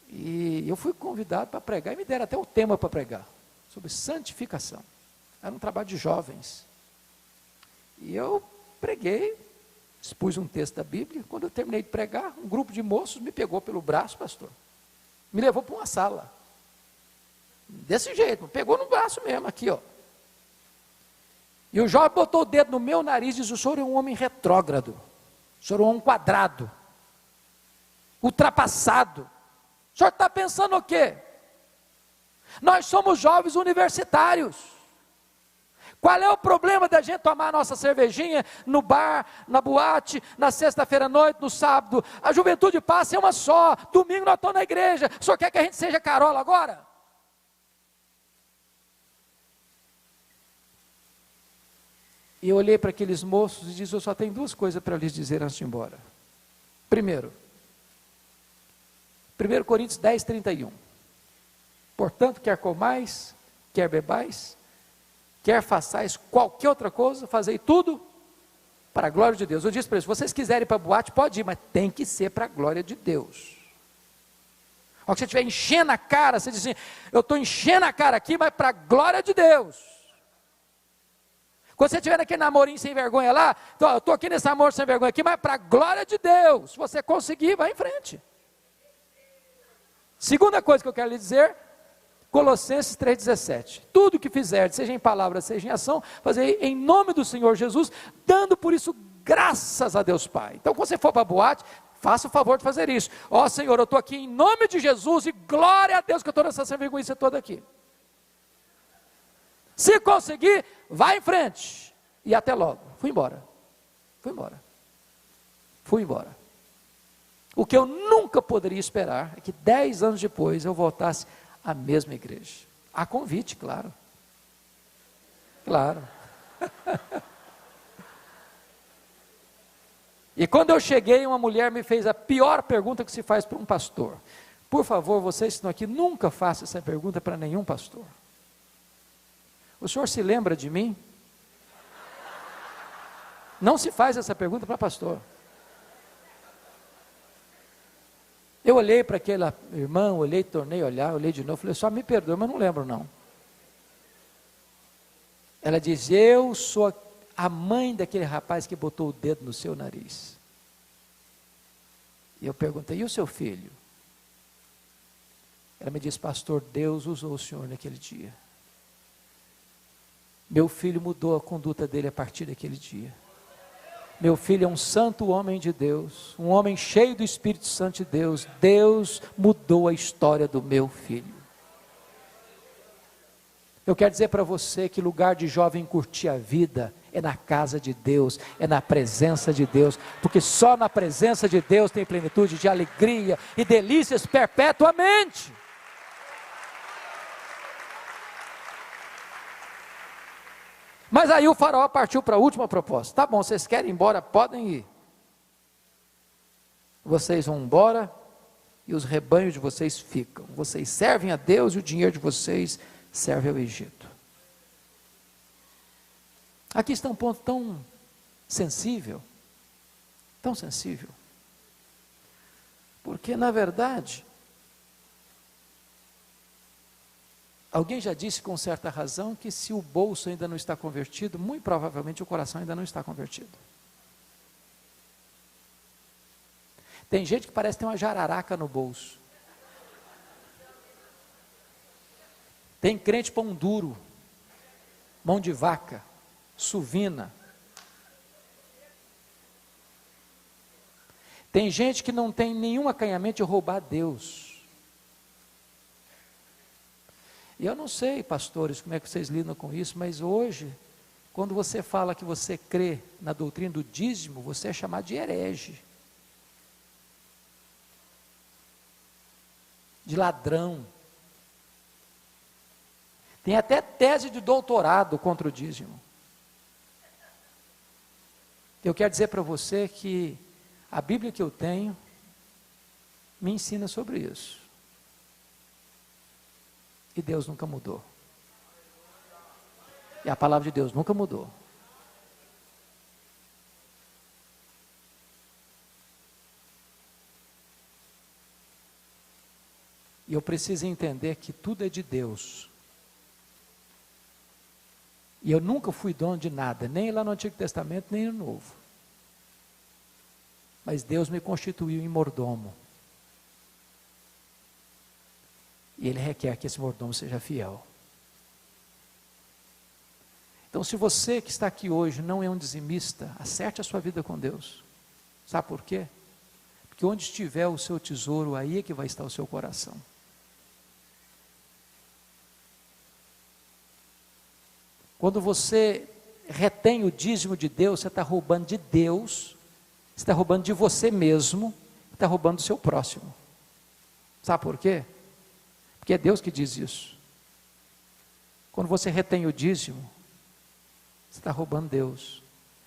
[SPEAKER 2] E eu fui convidado para pregar, e me deram até o tema para pregar, sobre santificação. Era um trabalho de jovens. E eu preguei, expus um texto da Bíblia. Quando eu terminei de pregar, um grupo de moços me pegou pelo braço, pastor. Me levou para uma sala. Desse jeito, pegou no braço mesmo, aqui ó. E o jovem botou o dedo no meu nariz e disse, o senhor é um homem retrógrado. O senhor é um homem quadrado. Ultrapassado. O senhor está pensando o quê? Nós somos jovens universitários. Qual é o problema da gente tomar a nossa cervejinha no bar, na boate, na sexta-feira à noite, no sábado? A juventude passa é uma só. Domingo nós estamos na igreja. O senhor quer que a gente seja carola agora? E eu olhei para aqueles moços e disse, eu só tenho 2 coisas para lhes dizer antes de ir embora. Primeiro, 1 Coríntios 10, 31. Portanto, quer comais, quer bebais, quer façais qualquer outra coisa, fazei tudo para a glória de Deus. Eu disse para eles, se vocês quiserem ir para a boate, pode ir, mas tem que ser para a glória de Deus. Ao que você estiver enchendo a cara, você diz assim, eu estou enchendo a cara aqui, mas para a glória de Deus. Quando você estiver naquele namorinho sem vergonha lá, então, eu estou aqui nesse namoro sem vergonha aqui, mas para a glória de Deus. Se você conseguir, vai em frente. Segunda coisa que eu quero lhe dizer, Colossenses 3,17. Tudo que fizerdes, seja em palavra, seja em ação, fazei em nome do Senhor Jesus, dando por isso graças a Deus Pai. Então, quando você for para a boate, faça o favor de fazer isso. Ó Senhor, eu estou aqui em nome de Jesus e glória a Deus que eu estou nessa sem vergonha toda aqui. Se conseguir, vai em frente. E até logo. Fui embora. O que eu nunca poderia esperar é que 10 anos depois eu voltasse à mesma igreja. A convite, claro. Claro. E quando eu cheguei, uma mulher me fez a pior pergunta que se faz para um pastor. Por favor, vocês que estão aqui, nunca façam essa pergunta para nenhum pastor. O senhor se lembra de mim? Não se faz essa pergunta para pastor. Eu olhei para aquela irmã, tornei a olhar, olhei de novo, falei, só me perdoa, mas não lembro não. Ela diz, eu sou a mãe daquele rapaz que botou o dedo no seu nariz. E eu perguntei, e o seu filho? Ela me disse, pastor, Deus usou o senhor naquele dia. Meu filho mudou a conduta dele a partir daquele dia. Meu filho é um santo homem de Deus, um homem cheio do Espírito Santo de Deus. Deus mudou a história do meu filho. Eu quero dizer para você que lugar de jovem curtir a vida é na casa de Deus, é na presença de Deus, porque só na presença de Deus tem plenitude de alegria e delícias perpetuamente. Mas aí o faraó partiu para a última proposta. Tá bom, vocês querem ir embora? Podem ir. Vocês vão embora e os rebanhos de vocês ficam. Vocês servem a Deus e o dinheiro de vocês serve ao Egito. Aqui está um ponto tão sensível, porque na verdade, alguém já disse com certa razão que se o bolso ainda não está convertido, muito provavelmente o coração ainda não está convertido. Tem gente que parece ter uma jararaca no bolso. Tem crente pão duro, mão de vaca, suvina. Tem gente que não tem nenhum acanhamento de roubar Deus. E eu não sei, pastores, como é que vocês lidam com isso, mas hoje, quando você fala que você crê na doutrina do dízimo, você é chamado de herege, de ladrão. Tem até tese de doutorado contra o dízimo. Eu quero dizer para você que a Bíblia que eu tenho me ensina sobre isso. E Deus nunca mudou. E a palavra de Deus nunca mudou. E eu preciso entender que tudo é de Deus. E eu nunca fui dono de nada, nem lá no Antigo Testamento, nem no Novo. Mas Deus me constituiu em mordomo. E Ele requer que esse mordomo seja fiel. Então, se você que está aqui hoje não é um dizimista, acerte a sua vida com Deus. Sabe por quê? Porque onde estiver o seu tesouro, aí é que vai estar o seu coração. Quando você retém o dízimo de Deus, você está roubando de Deus, você está roubando de você mesmo, está roubando do seu próximo. Sabe por quê? Porque é Deus que diz isso. Quando você retém o dízimo, você está roubando Deus.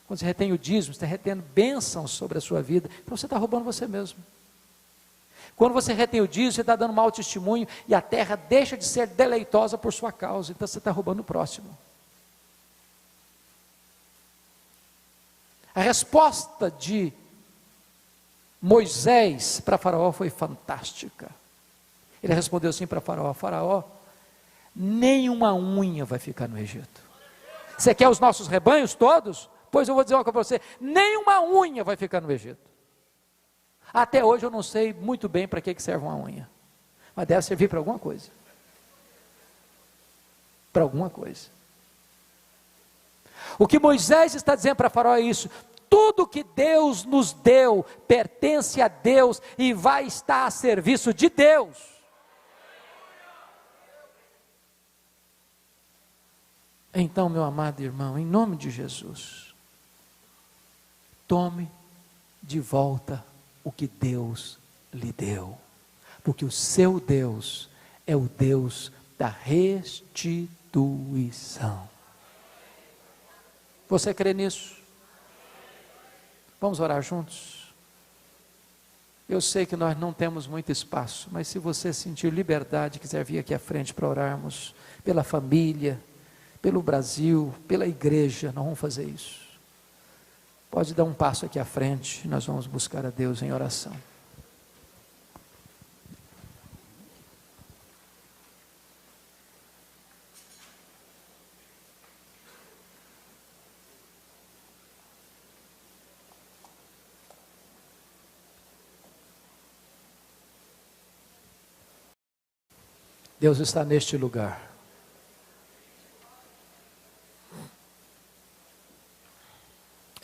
[SPEAKER 2] Quando você retém o dízimo, você está retendo bênçãos sobre a sua vida, então você está roubando você mesmo. Quando você retém o dízimo, você está dando mau testemunho e a terra deixa de ser deleitosa por sua causa, então você está roubando o próximo. A resposta de Moisés para Faraó foi fantástica. Ele respondeu assim para Faraó: Faraó, nenhuma unha vai ficar no Egito. Você quer os nossos rebanhos todos? Pois eu vou dizer uma coisa para você: nenhuma unha vai ficar no Egito. Até hoje eu não sei muito bem para que serve uma unha, mas deve servir para alguma coisa. Para alguma coisa. O que Moisés está dizendo para Faraó é isso: tudo que Deus nos deu pertence a Deus e vai estar a serviço de Deus. Então, meu amado irmão, em nome de Jesus, tome de volta o que Deus lhe deu, porque o seu Deus é o Deus da restituição. Você crê nisso? Vamos orar juntos? Eu sei que nós não temos muito espaço, mas se você sentir liberdade, quiser vir aqui à frente para orarmos pela família, pelo Brasil, pela igreja, nós vamos fazer isso. Pode dar um passo aqui à frente, nós vamos buscar a Deus em oração. Deus está neste lugar.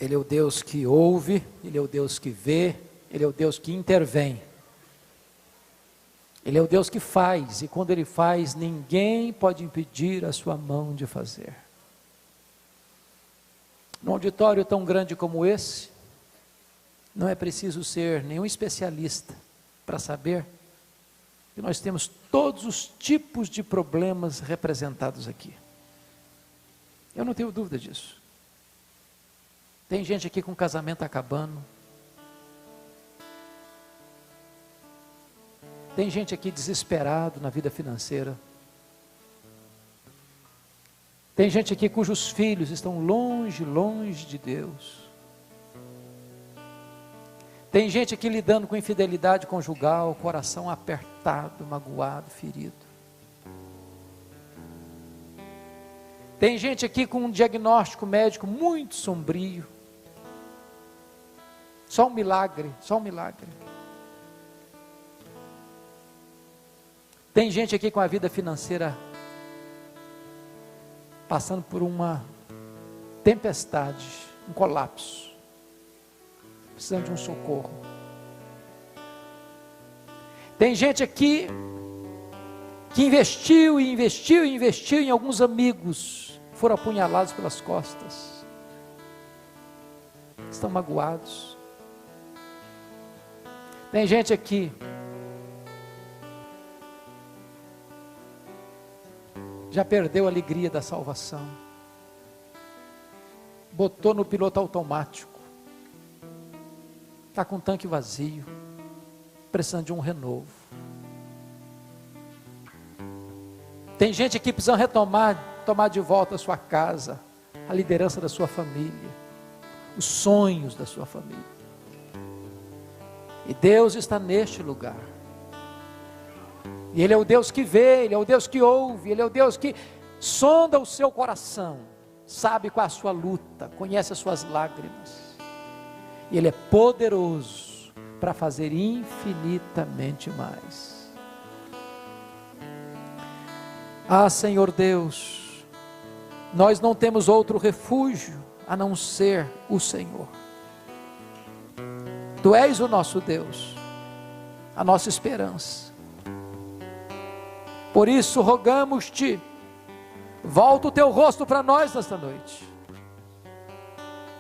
[SPEAKER 2] Ele é o Deus que ouve, Ele é o Deus que vê, Ele é o Deus que intervém. Ele é o Deus que faz, e quando Ele faz, ninguém pode impedir a sua mão de fazer. Num auditório tão grande como esse, não é preciso ser nenhum especialista para saber que nós temos todos os tipos de problemas representados aqui. Eu não tenho dúvida disso. Tem gente aqui com casamento acabando. Tem gente aqui desesperado na vida financeira. Tem gente aqui cujos filhos estão longe, longe de Deus. Tem gente aqui lidando com infidelidade conjugal, coração apertado, magoado, ferido. Tem gente aqui com um diagnóstico médico muito sombrio. Só um milagre, só um milagre. Tem gente aqui com a vida financeira passando por uma tempestade, um colapso, precisando de um socorro. Tem gente aqui que investiu em alguns amigos, foram apunhalados pelas costas, estão magoados. Tem gente aqui já perdeu a alegria da salvação, botou no piloto automático, está com o tanque vazio, precisando de um renovo. Tem gente aqui precisando tomar de volta a sua casa, a liderança da sua família, os sonhos da sua família. E Deus está neste lugar. E Ele é o Deus que vê, Ele é o Deus que ouve, Ele é o Deus que sonda o seu coração, sabe qual é a sua luta, conhece as suas lágrimas. E Ele é poderoso para fazer infinitamente mais. Ah, Senhor Deus, nós não temos outro refúgio a não ser o Senhor. Tu és o nosso Deus, a nossa esperança. Por isso rogamos-te, volta o teu rosto para nós nesta noite,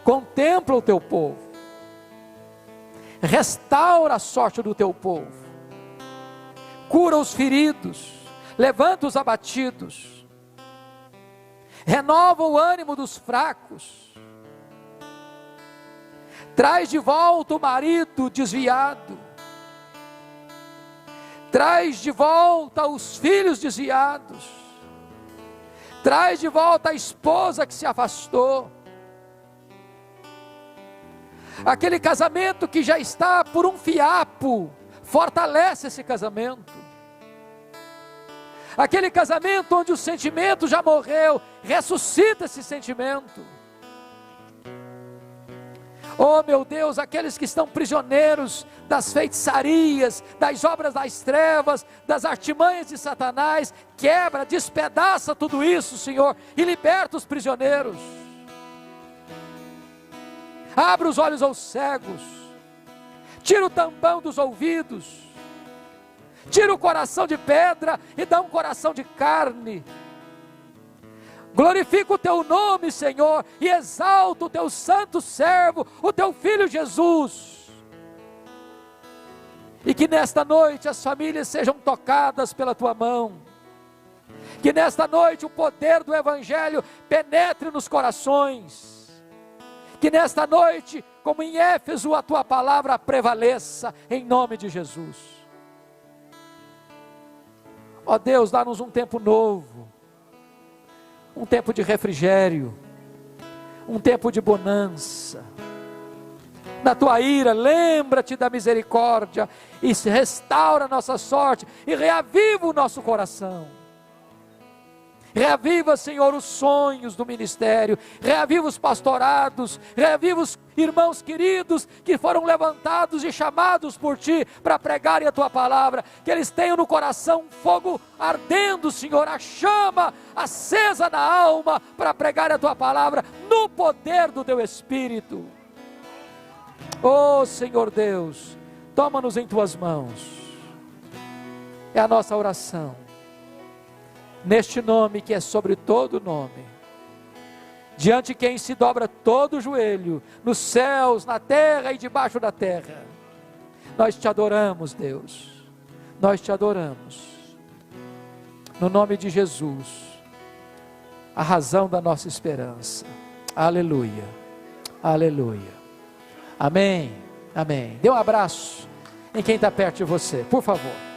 [SPEAKER 2] contempla o teu povo, restaura a sorte do teu povo, cura os feridos, levanta os abatidos, renova o ânimo dos fracos, traz de volta o marido desviado, traz de volta os filhos desviados, traz de volta a esposa que se afastou, aquele casamento que já está por um fiapo, fortalece esse casamento, aquele casamento onde o sentimento já morreu, ressuscita esse sentimento. Oh meu Deus, aqueles que estão prisioneiros das feitiçarias, das obras das trevas, das artimanhas de Satanás, quebra, despedaça tudo isso, Senhor, e liberta os prisioneiros. Abre os olhos aos cegos, tira o tampão dos ouvidos, tira o coração de pedra e dá um coração de carne. Glorifica o teu nome, Senhor, e exalta o teu santo servo, o teu filho Jesus. E que nesta noite as famílias sejam tocadas pela tua mão. Que nesta noite o poder do Evangelho penetre nos corações. Que nesta noite, como em Éfeso, a tua palavra prevaleça, em nome de Jesus. Ó Deus, dá-nos um tempo novo, um tempo de refrigério, um tempo de bonança. Na tua ira, lembra-te da misericórdia, e restaura a nossa sorte, e reaviva o nosso coração. Reaviva, Senhor, os sonhos do ministério, reaviva os pastorados, reaviva os irmãos queridos que foram levantados e chamados por Ti para pregarem a Tua palavra, que eles tenham no coração fogo ardendo, Senhor, a chama acesa na alma para pregar a Tua palavra no poder do Teu Espírito. Oh Senhor Deus, toma-nos em Tuas mãos, é a nossa oração, neste nome que é sobre todo nome, diante de quem se dobra todo o joelho, nos céus, na terra e debaixo da terra. Nós Te adoramos, Deus, nós Te adoramos, no nome de Jesus, a razão da nossa esperança. Aleluia, aleluia, amém, amém. Dê um abraço em quem está perto de você, por favor.